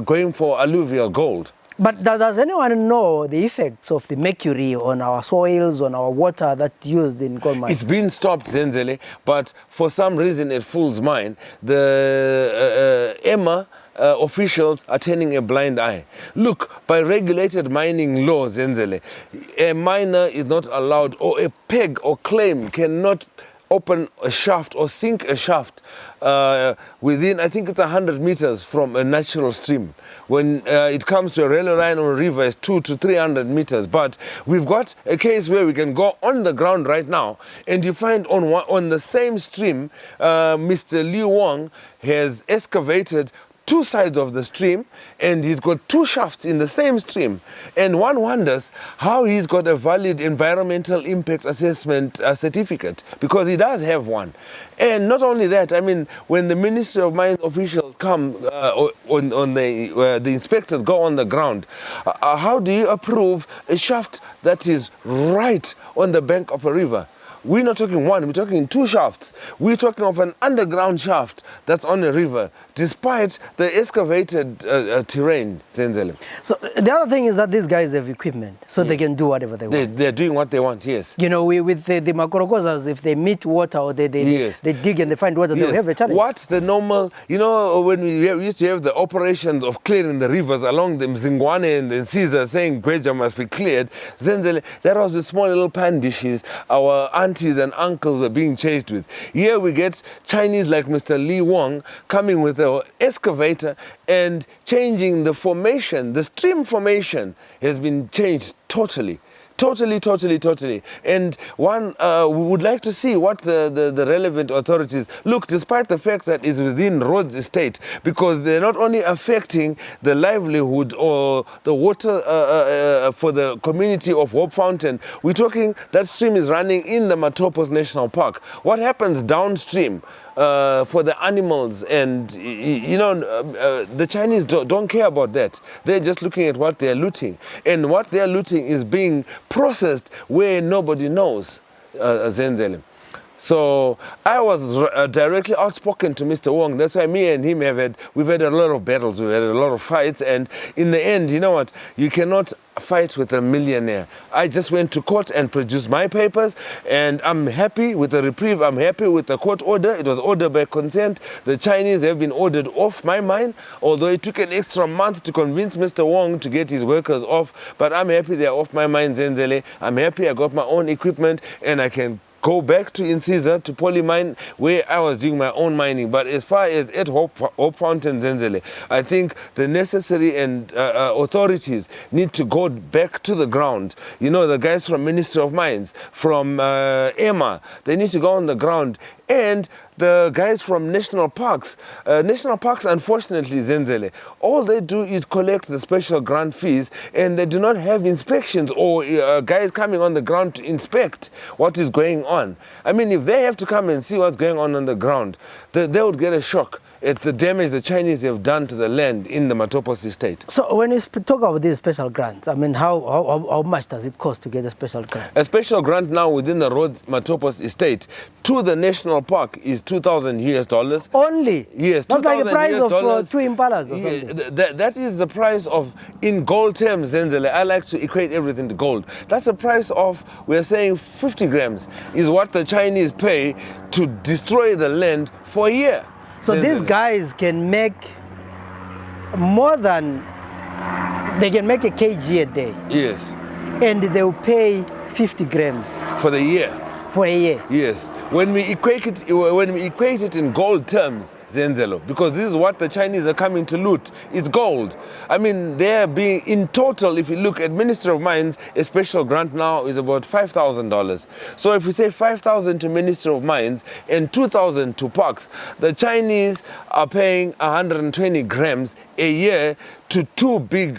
going for alluvial gold. But does anyone know the effects of the mercury on our soils, on our water that's used in gold mining? It's been stopped, Zenzele, but for some reason it fools mine. The EMA officials are turning a blind eye. Look, by regulated mining laws, Zenzele, a miner is not allowed, or a peg or claim cannot open a shaft or sink a shaft within, I think it's 100 meters from a natural stream. When it comes to a railway line or a river, it's 200 to 300 meters. But we've got a case where we can go on the ground right now, and you find on the same stream, Mr. Liu Wang has excavated 2 sides of the stream, and he's got 2 shafts in the same stream. And one wonders how he's got a valid environmental impact assessment certificate, because he does have one. And not only that, I mean, when the Ministry of Mines officials come, the inspectors go on the ground, how do you approve a shaft that is right on the bank of a river? We're not talking one, we're talking 2 shafts. We're talking of an underground shaft that's on a river, despite the excavated terrain, Zenzele. So the other thing is that these guys have equipment, so they can do whatever they want. They're doing what they want, yes. You know, with the Makorokosas, if they meet water or they dig and they find water, they'll have a challenge. What's the normal, you know, when we used to have the operations of clearing the rivers along the Mzingwane and the Caesar saying Gweja must be cleared, Zenzele, that was the small little pan dishes our aunties and uncles were being chased with. Here we get Chinese like Mr. Lee Wong coming with an excavator and changing the formation. The stream formation has been changed totally. Totally. And one we would like to see what the relevant authorities look, despite the fact that it's within Rhodes Estate, because they're not only affecting the livelihood or the water for the community of Hope Fountain. We're talking that stream is running in the Matopos National Park. What happens downstream for the animals? And you know, the Chinese don't care about that. They're just looking at what they're looting, and what they're looting is being processed where nobody knows, Zenzele. So I was directly outspoken to Mr. Wong. That's why me and him we've had a lot of battles, we've had a lot of fights, and in the end, you know what, you cannot fight with a millionaire. I just went to court and produced my papers, and I'm happy with the reprieve. I'm happy with the court order. It was ordered by consent. The Chinese have been ordered off my mine, although it took an extra month to convince Mr. Wong to get his workers off. But I'm happy they're off my mine, Zenzele. I'm happy I got my own equipment, and I can go back to Incisa, to Polymine, where I was doing my own mining. But as far as at Hope Fountain, Zenzele, I think the necessary and authorities need to go back to the ground. You know, the guys from Ministry of Mines, from EMA, they need to go on the ground. And the guys from national parks, unfortunately, Zenzele, all they do is collect the special grant fees, and they do not have inspections or guys coming on the ground to inspect what is going on. I mean, if they have to come and see what's going on the ground, they would get a shock. at the damage the Chinese have done to the land in the Matopos estate. So when you talk about these special grants, I mean, how much does it cost to get a special grant? A special grant now within the Rhodes Matopos estate to the national park is $2,000 US. Only? Yes, that's like the price of two Impalas or yeah, something. that is the price of, in gold terms, Zenzele. I like to equate everything to gold. That's the price of, we're saying 50 grams is what the Chinese pay to destroy the land for a year. So Zenzele. these guys can make more than, they can make a kg a day. Yes. And they'll pay 50 grams. For the year. For a year. Yes. When we equate it in gold terms, Zenzele, because this is what the Chinese are coming to loot, it's gold. I mean, they're being, in total, if you look at Ministry of Mines, a special grant now is about $5,000. So if we say 5,000 to Ministry of Mines and 2,000 to parks, the Chinese are paying 120 grams a year to two big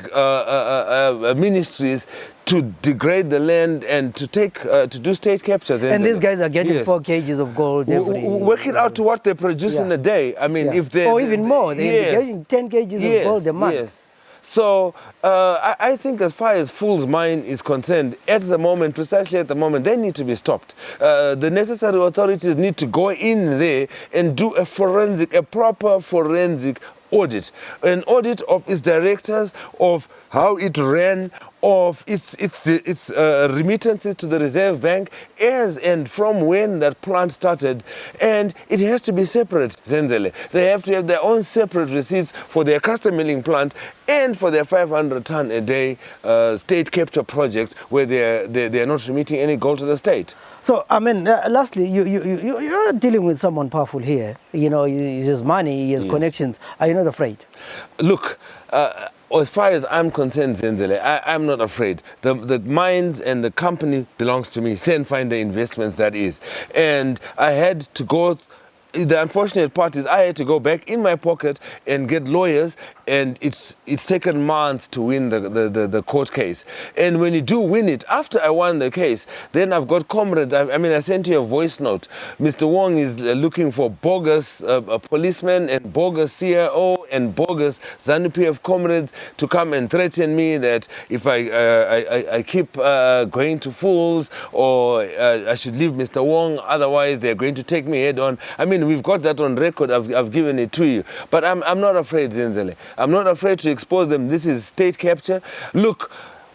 ministries to degrade the land and to take to do state captures. And these guys are getting 4 kgs of gold every work it out to what they produce in a day. I mean, if they... Or even more. They're getting 10 kgs of gold a month. Yes. So I think as far as Fool's mine is concerned, at the moment, precisely at the moment, they need to be stopped. The necessary authorities need to go in there and do a proper forensic audit. An audit of its directors, of how it ran, of its remittances to the Reserve Bank, as and from when that plant started. And it has to be separate, Zenzele. They have to have their own separate receipts for their custom milling plant and for their 500 ton a day state capture project, where they're not remitting any gold to the state. So, I mean, lastly, you're dealing with someone powerful here. You know, he has money, he has connections. Are you not afraid? Look, as far as I'm concerned, Zenzele, I'm not afraid. The mines and the company belongs to me. Finder Investments, that is. And I had to go... The unfortunate part is I had to go back in my pocket and get lawyers, and it's taken months to win the court case. And when you do win it, after I won the case, then I've got comrades. I sent you a voice note. Mr. Wong is looking for bogus policemen and bogus CIO and bogus ZANU-PF comrades to come and threaten me that if I keep going to Fools, or I should leave Mr. Wong, otherwise they're going to take me head on. I mean, we've got that on record. I've given it to you. But I'm not afraid, Zenzele. I'm not afraid to expose them. This is state capture. Look,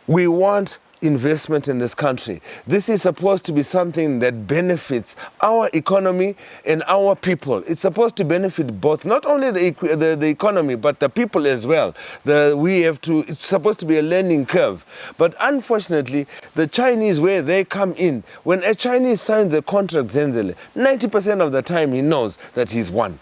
we want investment in this country. This is supposed to be something that benefits our economy and our people. It's supposed to benefit both, not only the economy, but the people as well. It's supposed to be a learning curve. But unfortunately, the Chinese, where they come in, when a Chinese signs a contract, Zenzele, 90% of the time he knows that he's won.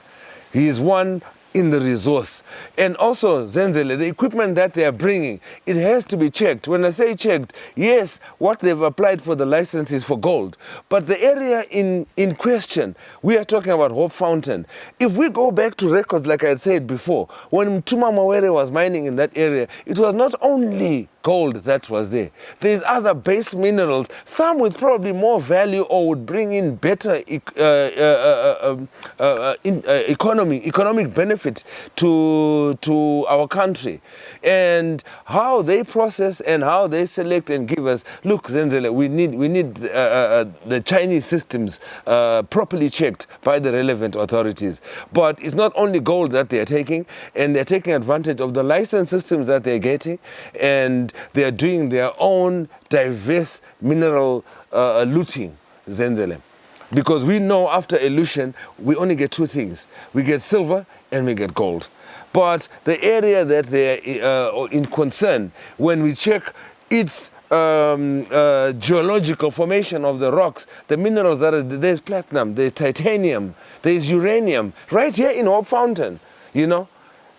He is won in the resource. And also, Zenzele, the equipment that they are bringing, it has to be checked. When I say checked, yes, what they've applied for the license is for gold. But the area in question, we are talking about Hope Fountain. If we go back to records, like I had said before, when Mtuma Mawere was mining in that area, it was not only gold that was there. There's other base minerals, some with probably more value or would bring in better economic benefit to our country. And how they process and how they select and give us, look, Zenzele, we need the Chinese systems properly checked by the relevant authorities. But it's not only gold that they're taking, and they're taking advantage of the license systems that they're getting, and they are doing their own diverse mineral looting, Zenzele. Because we know after elution, we only get two things. We get silver and we get gold. But the area that they're in concern, when we check its geological formation of the rocks, the minerals there's platinum, there's titanium, there's uranium, right here in Hope Fountain, you know.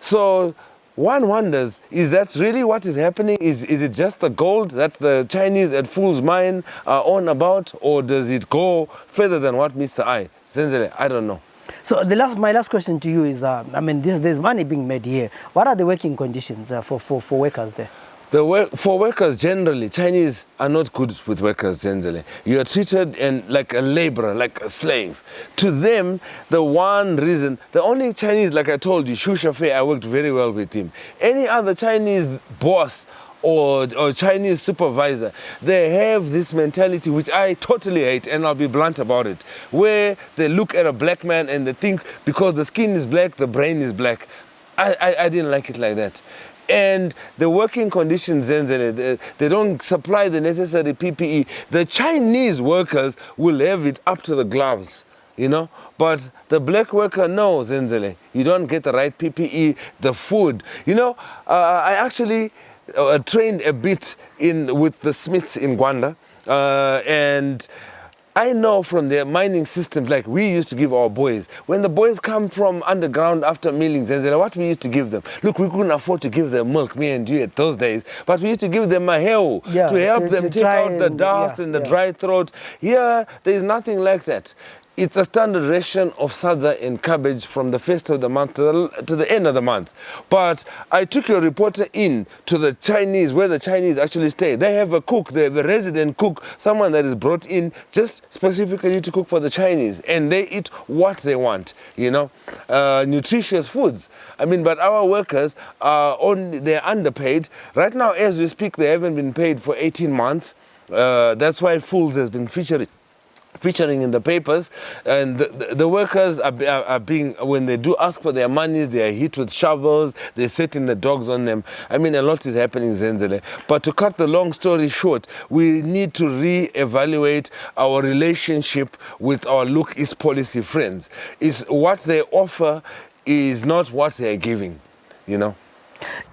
So one wonders, is that really what is happening? Is it just the gold that the Chinese at Fool's Mine are on about, or does it go further than what Mr. I? Zenzele, I don't know. So my last question to you is, there's money being made here. What are the working conditions for workers there? For workers generally, Chinese are not good with workers, Zenzele. You are treated like a laborer, like a slave. To them, the only Chinese, like I told you, Shu Shafei, I worked very well with him. Any other Chinese boss or Chinese supervisor, they have this mentality which I totally hate, and I'll be blunt about it, where they look at a black man and they think because the skin is black, the brain is black. I didn't like it like that. And the working conditions, they don't supply the necessary PPE. The Chinese workers will have it up to the gloves, but the black worker knows, Zenzele, you don't get the right PPE, the food. I actually trained a bit with the Smiths in Gwanda, and I know from their mining systems, like we used to give our boys, when the boys come from underground after milling, what we used to give them. Look, we couldn't afford to give them milk, me and you, at those days, but we used to give them maheu to help them take out the dust and the dry throat. Here, there is nothing like that. It's a standard ration of sadza and cabbage from the first of the month to the end of the month. But I took your reporter in to the Chinese, where the Chinese actually stay. They have a cook, they have a resident cook, someone that is brought in just specifically to cook for the Chinese. And they eat what they want, nutritious foods. But our workers they're underpaid. Right now, as we speak, they haven't been paid for 18 months. That's why Fools has been featuring in the papers, and the workers are being, when they do ask for their monies, they are hit with shovels, they're setting the dogs on them. A lot is happening, Zenzele. But to cut the long story short, we need to re-evaluate our relationship with our Look East policy friends. Is what they offer is not what they're giving,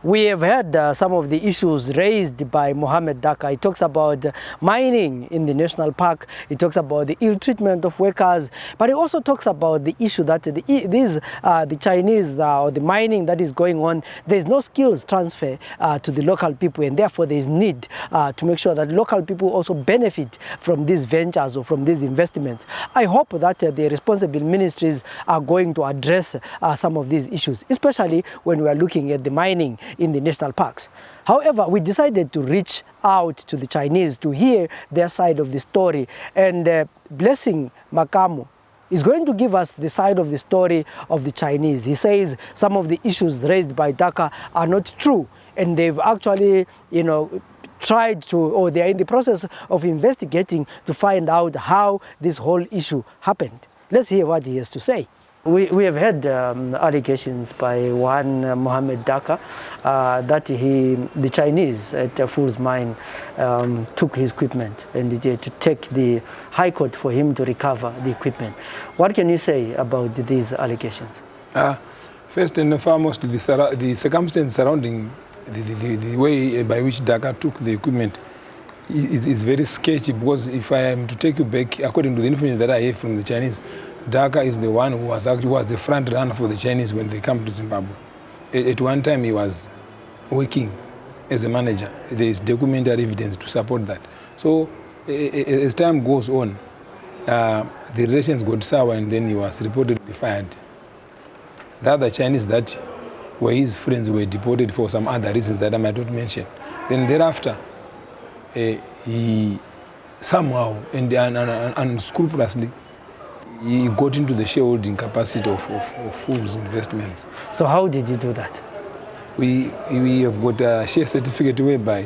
We have had some of the issues raised by Mohammed Daka. He talks about mining in the national park. He talks about the ill treatment of workers. But he also talks about the issue that the Chinese or the mining that is going on, there's no skills transfer to the local people, and therefore there's need to make sure that local people also benefit from these ventures or from these investments. I hope that the responsible ministries are going to address some of these issues, especially when we are looking at the mining in the national parks. However, we decided to reach out to the Chinese to hear their side of the story, and Blessing Makamu is going to give us the side of the story of the Chinese. He says some of the issues raised by Daka are not true, and they've actually, tried to, or they are in the process of investigating to find out how this whole issue happened. Let's hear what he has to say. We have had allegations by one Mohammed Daka that the Chinese at Fool's mine took his equipment, and to take the High Court for him to recover the equipment. What can you say about these allegations? First and foremost, the circumstance surrounding the way by which Daka took the equipment is very sketchy, because if I am to take you back, according to the information that I have from the Chinese, Daka is the one who was the front runner for the Chinese when they come to Zimbabwe. At one time, he was working as a manager. There is documentary evidence to support that. So as time goes on, the relations got sour, and then he was reportedly fired. The other Chinese that were his friends were deported for some other reasons that I might not mention. Then thereafter, he somehow and unscrupulously, he got into the shareholding capacity of Fools investments. So how did you do that? We have got a share certificate whereby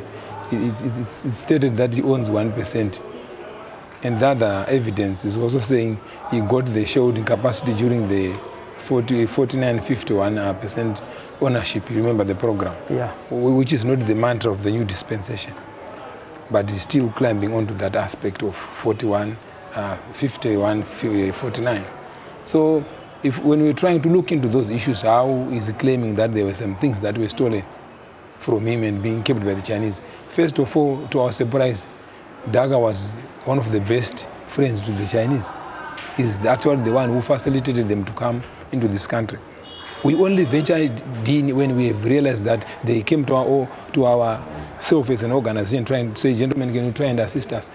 it's stated that he owns 1%. And the other evidence is also saying he got the shareholding capacity during the 49.51% ownership. You remember the program? Yeah. Which is not the mantra of the new dispensation. But he's still climbing onto that aspect of 51.49. So when we're trying to look into those issues, how is he claiming that there were some things that were stolen from him and being kept by the Chinese? First of all, to our surprise, Daka was one of the best friends to the Chinese. He's actually the one who facilitated them to come into this country. We only ventured in when we have realized that they came to ourselves as an organization trying to say, gentlemen, can you try and assist us?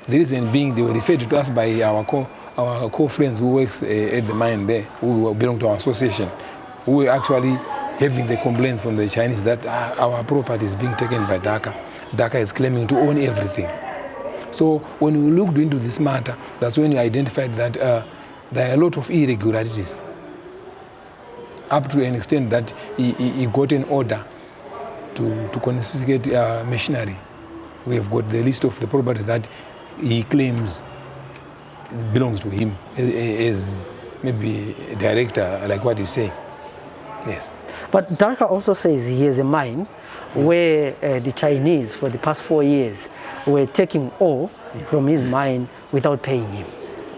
The reason being, they were referred to us by our co-friends who works at the mine there, who belong to our association, who were actually having the complaints from the Chinese that our property is being taken by Daka. Daka is claiming to own everything. So when we looked into this matter, that's when we identified that there are a lot of irregularities, up to an extent that he got an order to confiscate machinery. We have got the list of the properties that he claims belongs to him as maybe a director, like what he's saying. Yes. But Daka also says he has a mine where the Chinese, for the past 4 years, were taking ore from his mine without paying him.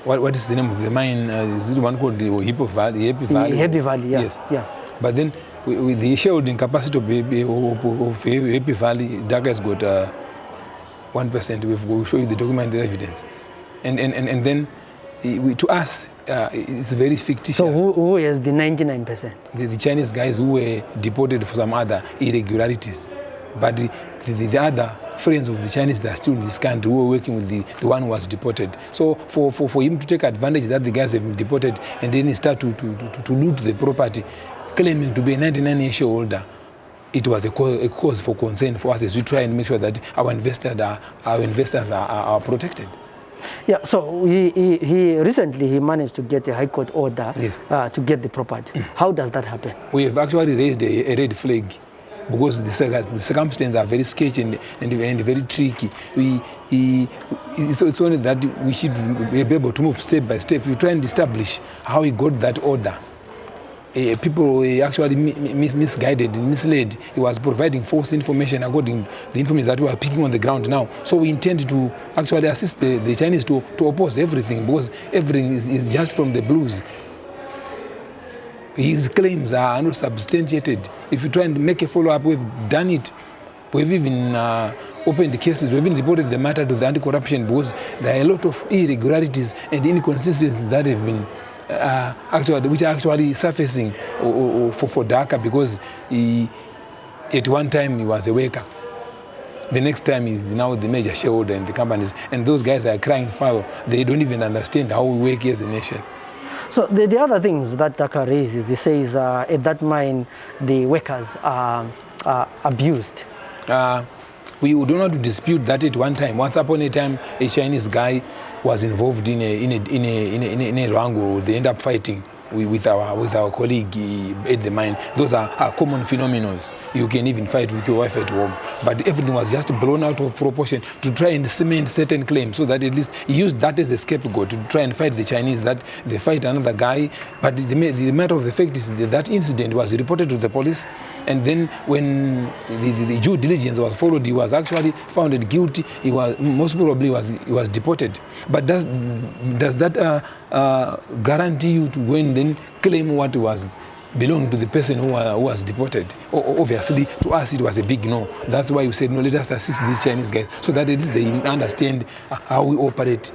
What is the name of the mine? Is it one called the Happy Valley? Happy Valley, yeah. Yes. Yeah. But then with the shareholding capacity of Happy Valley, Daka has got 1%. We'll show you the documented evidence. And then to us, it's very fictitious. So who has the 99%? The Chinese guys who were deported for some other irregularities. But the other friends of the Chinese that are still in this country who were working with the one who was deported. So for him to take advantage that the guys have been deported and then he start to loot the property, claiming to be a 99-year shareholder, it was a cause for concern for us as we try and make sure that our investors are protected. Yeah, so he recently managed to get a high court order, yes, to get the property. How does that happen? We have actually raised a red flag because the circumstances are very sketchy and very tricky. It's only that we should be able to move step by step. We try and establish how he got that order. People were actually misguided and misled. He was providing false information according to the information that we are picking on the ground now. So we intend to actually assist the Chinese to oppose everything, because everything is just from the blues. His claims are not substantiated. If you try and make a follow-up, we've done it. We've even opened the cases. We've even reported the matter to the anti-corruption, because there are a lot of irregularities and inconsistencies that have been which are actually surfacing for Daka, because at one time he was a worker. The next time he's now the major shareholder in the companies. And those guys are crying foul. They don't even understand how we work as a nation. So the other things that Daka raises, he says at that mine the workers are abused. We do not dispute that at one time. Once upon a time, a Chinese guy was involved in a wrangle. They end up fighting with our colleague at the mine. Those are common phenomena. You can even fight with your wife at home. But everything was just blown out of proportion to try and cement certain claims, so that at least he used that as a scapegoat to try and fight the Chinese, that they fight another guy. But the matter of the fact is that incident was reported to the police, and then when the due diligence was followed, he was actually found guilty. He was most probably was deported. But does that guarantee you to go and then claim what was belonged to the person who was deported? Obviously, to us it was a big no. That's why we said, no, let us assist these Chinese guys so that at least they understand how we operate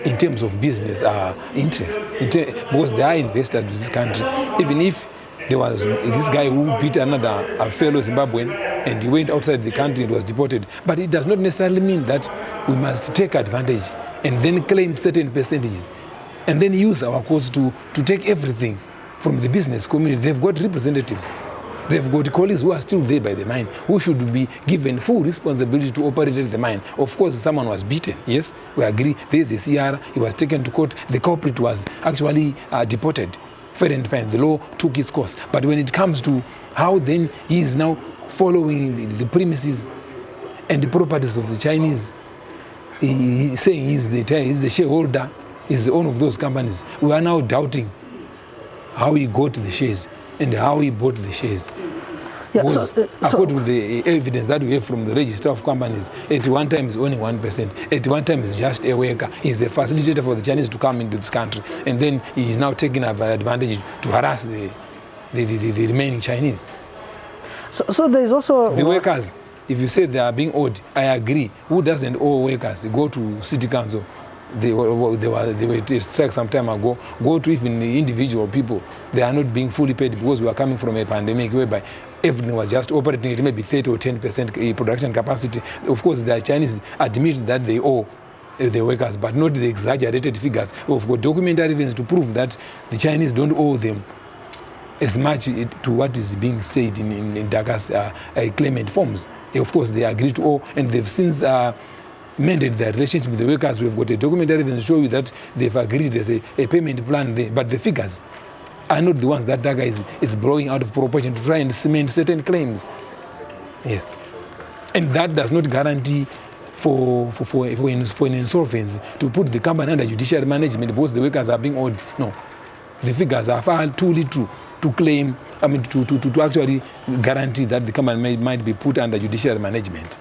in terms of business interest. Because they are investors in this country. Even if there was this guy who beat another fellow Zimbabwean and he went outside the country and was deported, but it does not necessarily mean that we must take advantage and then claim certain percentages and then use our courts to take everything from the business community. They've got representatives. They've got colleagues who are still there by the mine, who should be given full responsibility to operate at the mine. Of course, someone was beaten. Yes, we agree. There's a CR. He was taken to court. The culprit was actually deported. Fair and fine. The law took its course. But when it comes to how then he is now following the premises and the properties of the Chinese, he's saying he's the shareholder, he's the owner of those companies. We are now doubting how he got the shares and how he bought the shares. Yeah, according to the evidence that we have from the register of companies, at one time is only 1%. At one time is just a worker. He's a facilitator for the Chinese to come into this country. And then he is now taking advantage to harass the remaining Chinese. So there is also... The workers, if you say they are being owed, I agree. Who doesn't owe workers? Go to city council. They were strike some time ago. Go to even the individual people. They are not being fully paid because we are coming from a pandemic whereby everything was just operating at maybe 30 or 10% production capacity. Of course, the Chinese admit that they owe the workers, but not the exaggerated figures. We've got documentary evidence to prove that the Chinese don't owe them as much to what is being said in Daka's claimant forms. Of course, they agree to all, and they've since mended their relationship with the workers. We've got a documentary evidence to show you that they've agreed there's a payment plan there, but the figures are not the ones that Daka is blowing out of proportion to try and cement certain claims. Yes. And that does not guarantee for an insolvency to put the company under judicial management because the workers are being owed. No. The figures are far too little to claim, to actually guarantee that the company might be put under judicial management.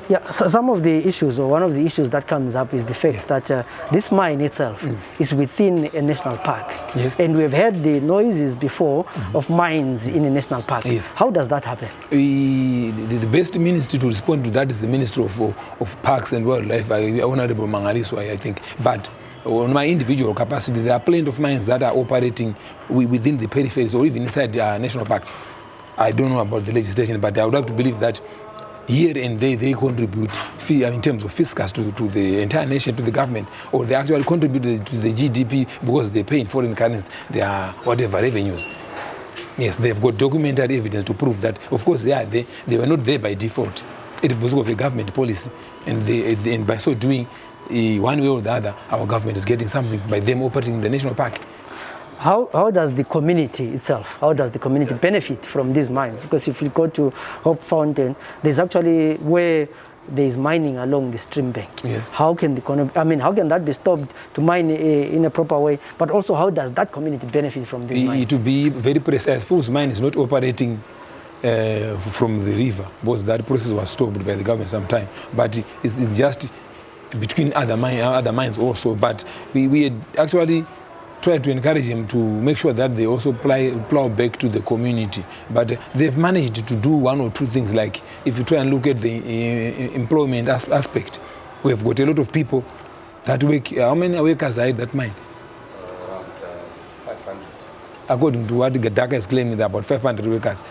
Yeah, so some of the issues, or one of the issues that comes up is the fact that this mine itself is within a national park. Yes. And we've heard the noises before of mines in a national park. Yes. How does that happen? The best ministry to respond to that is the Ministry of Parks and Wildlife, Honorable Mangaliso, I think. But on my individual capacity, there are plenty of mines that are operating within the peripheries or even inside national parks. I don't know about the legislation, but I would like to believe that here and there they contribute in terms of fiscus to the entire nation, to the government, or they actually contribute to the GDP because they pay in foreign currency their whatever revenues. Yes, they've got documentary evidence to prove that. Of course, they were not there by default. It was because of a government policy, and by so doing, one way or the other, our government is getting something by them operating in the national park. How does the community itself, how does the community benefit from these mines? Because if you go to Hope Fountain, there's actually where there is mining along the stream bank. Yes. How can how can that be stopped to mine in a proper way? But also, how does that community benefit from these mines? To be very precise, Fools mine is not operating from the river because that process was stopped by the government sometime. But it's just between other mines also. But we had actually try to encourage them to make sure that they also plow back to the community. But they've managed to do one or two things, like if you try and look at the employment aspect, we've got a lot of people that work. How many workers are at that mine? Around 500. According to what Daka is claiming, there are about 500 workers.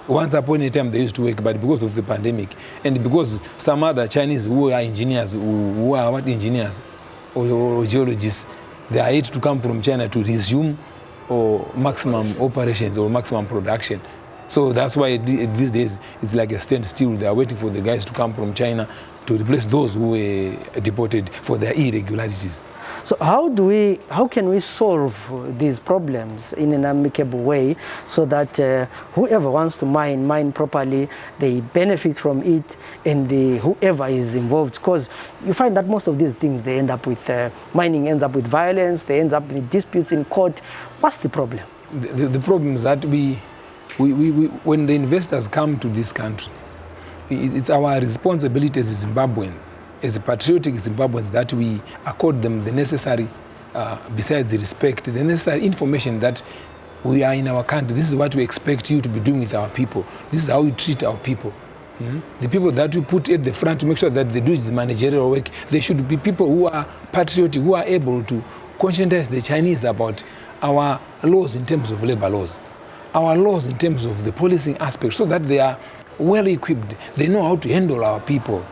Once upon a time they used to work, but because of the pandemic, and because some other Chinese who are engineers, who are what engineers or geologists, they are yet to come from China to resume maximum operations or maximum production. So that's why these days it's like a standstill. They are waiting for the guys to come from China to replace those who were deported for their irregularities. So how can we solve these problems in an amicable way so that whoever wants to mine properly, they benefit from it, and whoever is involved? Because you find that most of these things, they end up with, mining ends up with violence, they end up with disputes in court. What's the problem? The problem is that when the investors come to this country, it's our responsibility as Zimbabweans, as patriotic Zimbabweans, that we accord them the necessary, besides the respect, the necessary information that we are in our country. This is what we expect you to be doing with our people. This is how we treat our people. The people that we put at the front to make sure that they do the managerial work, they should be people who are patriotic, who are able to conscientize the Chinese about our laws in terms of labor laws, our laws in terms of the policing aspect, so that they are well equipped. They know how to handle our people.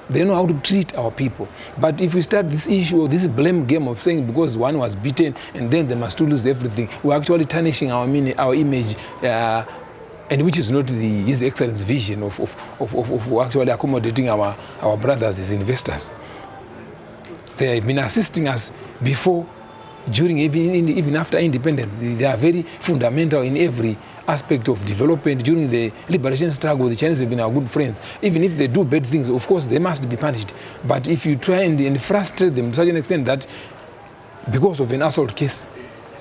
They know how to treat our people. But if we start this issue or this blame game of saying because one was beaten and then they must lose everything, we're actually tarnishing our image, and which is not His Excellency's vision of actually accommodating our brothers as investors. They have been assisting us before, during, even after independence. They are very fundamental in every aspect of development. During the liberation struggle, the Chinese have been our good friends. Even if they do bad things, of course, they must be punished. But if you try and frustrate them to such an extent that because of an assault case,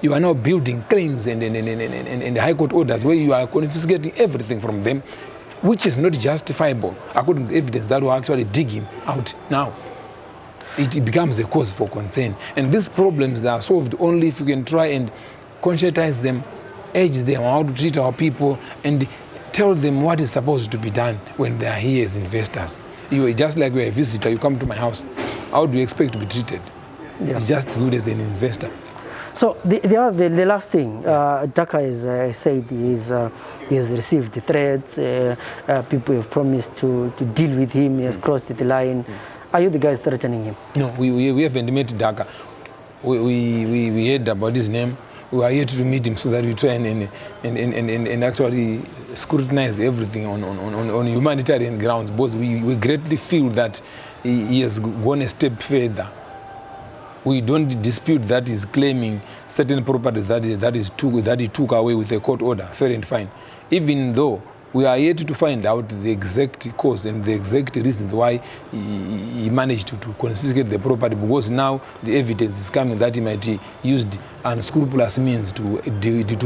you are now building claims and high court orders where you are confiscating everything from them, which is not justifiable according to evidence that we're actually digging out now. It becomes a cause for concern. And these problems, they are solved only if you can try and conscientize them, urge them how to treat our people, and tell them what is supposed to be done when they are here as investors. You are just like you're a visitor, you come to my house. How do you expect to be treated? Yeah. It's just good as an investor. So the last thing, Daka has said he has received threats, people have promised to deal with him, he has crossed the line. Are you the guys threatening him? No, we haven't met Daka. We heard about his name. we are yet to meet him so that we try and actually scrutinize everything on humanitarian grounds, because we greatly feel that he has gone a step further. We don't dispute that he's claiming certain properties that he took away with a court order, fair and fine. Even though we are yet to find out the exact cause and the exact reasons why he managed to confiscate the property, because now the evidence is coming that he might have used unscrupulous means to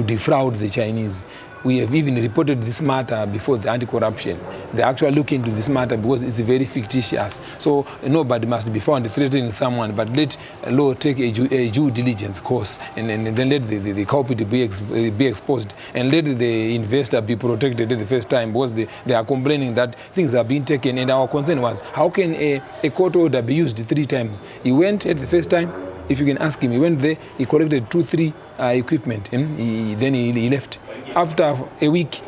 defraud the Chinese. We have even reported this matter before the anti-corruption. They actually look into this matter because it's very fictitious. So nobody must be found threatening someone, but let law take a due diligence course, and then let the culprit be exposed, and let the investor be protected at the first time, because they are complaining that things are being taken, and our concern was, how can a court order be used 3 times? He went at the first time, if you can ask him, he went there, he collected 2-3 equipment, and then he left. After a week,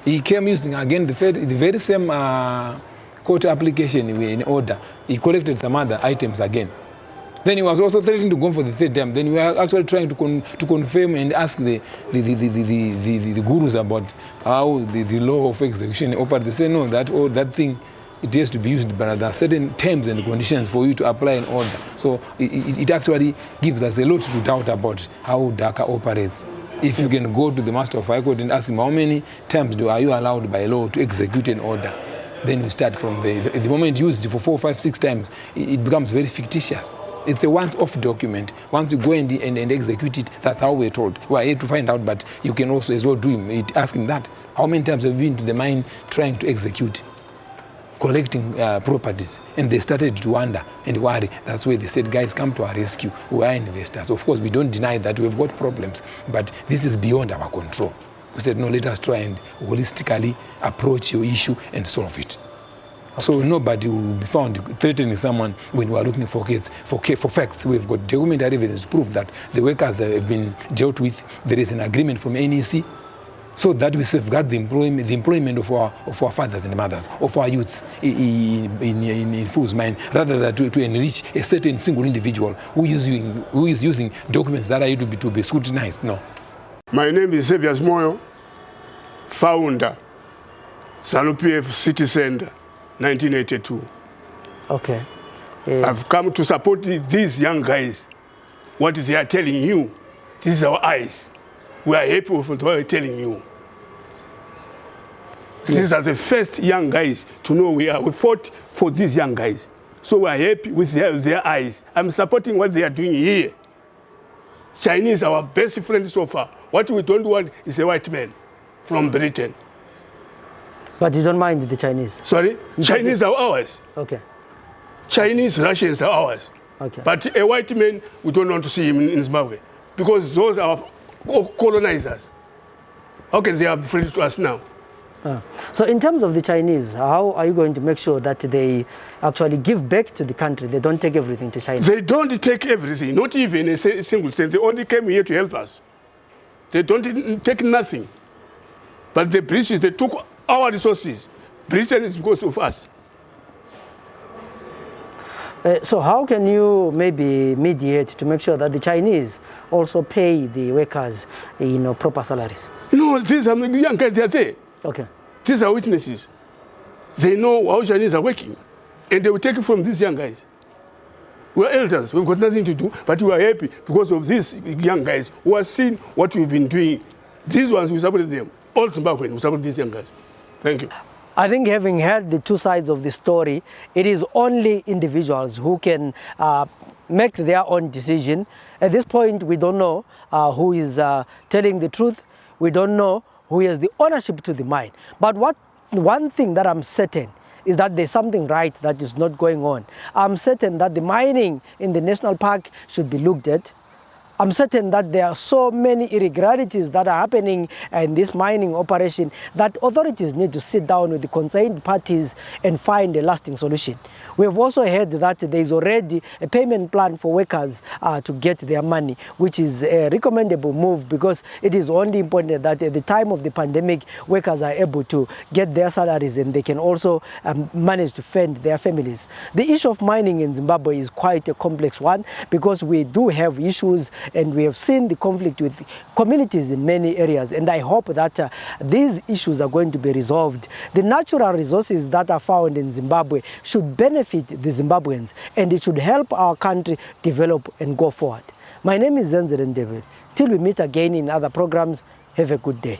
he came using again the very same court application in order. He collected some other items again. Then he was also threatening to go for the 3rd time. Then we are actually trying to confirm and ask the gurus about how the law of execution operates. They say no, that thing, it has to be used, but there are certain terms and conditions for you to apply an order. So it actually gives us a lot to doubt about how Daka operates. If you can go to the Master of High Court and ask him how many times are you allowed by law to execute an order, then you start from the moment used for 4, 5, 6 times, it becomes very fictitious. It's a once-off document. Once you go and execute it, that's how we're told. We are here to find out, but you can also as well ask him that. How many times have you been to the mine trying to execute, collecting properties? And they started to wonder and worry. That's why they said, guys, come to our rescue. We are investors. Of course, we don't deny that we've got problems, but this is beyond our control. We said, no, let us try and holistically approach your issue and solve it. Okay. So nobody will be found threatening someone when we are looking for facts. We've got documentary evidence to prove that the workers have been dealt with. There is an agreement from NEC, so that we safeguard the employment of our fathers and mothers, of our youths in Fool's mine, rather than to enrich a certain single individual who is using documents that are yet to be scrutinized. No. My name is Xavier Moyo, founder, ZANU-PF City Center, 1982. Okay. I've come to support these young guys. What they are telling you, this is our eyes. We are happy with what we're telling you. These are the first young guys to know we fought for these young guys. So we are happy with their eyes. I'm supporting what they are doing here. Chinese are our best friends so far. What we don't want is a white man from Britain. But you don't mind the Chinese? Sorry? Chinese are ours. Okay. Chinese, Russians are ours. Okay. But a white man, we don't want to see him in Zimbabwe, because those are colonizers. Okay, they are friends to us now. So in terms of the Chinese, how are you going to make sure that they actually give back to the country? They don't take everything to China? They don't take everything, not even a single cent. They only came here to help us. They don't take nothing. But the British, they took our resources. Britain is because of us. So how can you maybe mediate to make sure that the Chinese also pay the workers, proper salaries? No, these are young guys, they are there. Okay. These are witnesses. They know how Chinese are working, and they will take it from these young guys. We are elders, we've got nothing to do, but we are happy because of these young guys who have seen what we've been doing. These ones, we supported them. All Zimbabwean, we support these young guys. Thank you. I think having heard the two sides of the story, it is only individuals who can make their own decision. At this point, we don't know who is telling the truth. We don't know who has the ownership to the mine. But one thing that I'm certain is that there's something right that is not going on. I'm certain that the mining in the national park should be looked at. I'm certain that there are so many irregularities that are happening in this mining operation that authorities need to sit down with the concerned parties and find a lasting solution. We have also heard that there is already a payment plan for workers to get their money, which is a recommendable move, because it is only important that at the time of the pandemic, workers are able to get their salaries and they can also manage to fend their families. The issue of mining in Zimbabwe is quite a complex one, because we do have issues and we have seen the conflict with communities in many areas, and I hope that these issues are going to be resolved. The natural resources that are found in Zimbabwe should benefit the Zimbabweans, and it should help our country develop and go forward. My name is Zenzele Ndebele. Till we meet again in other programs, have a good day.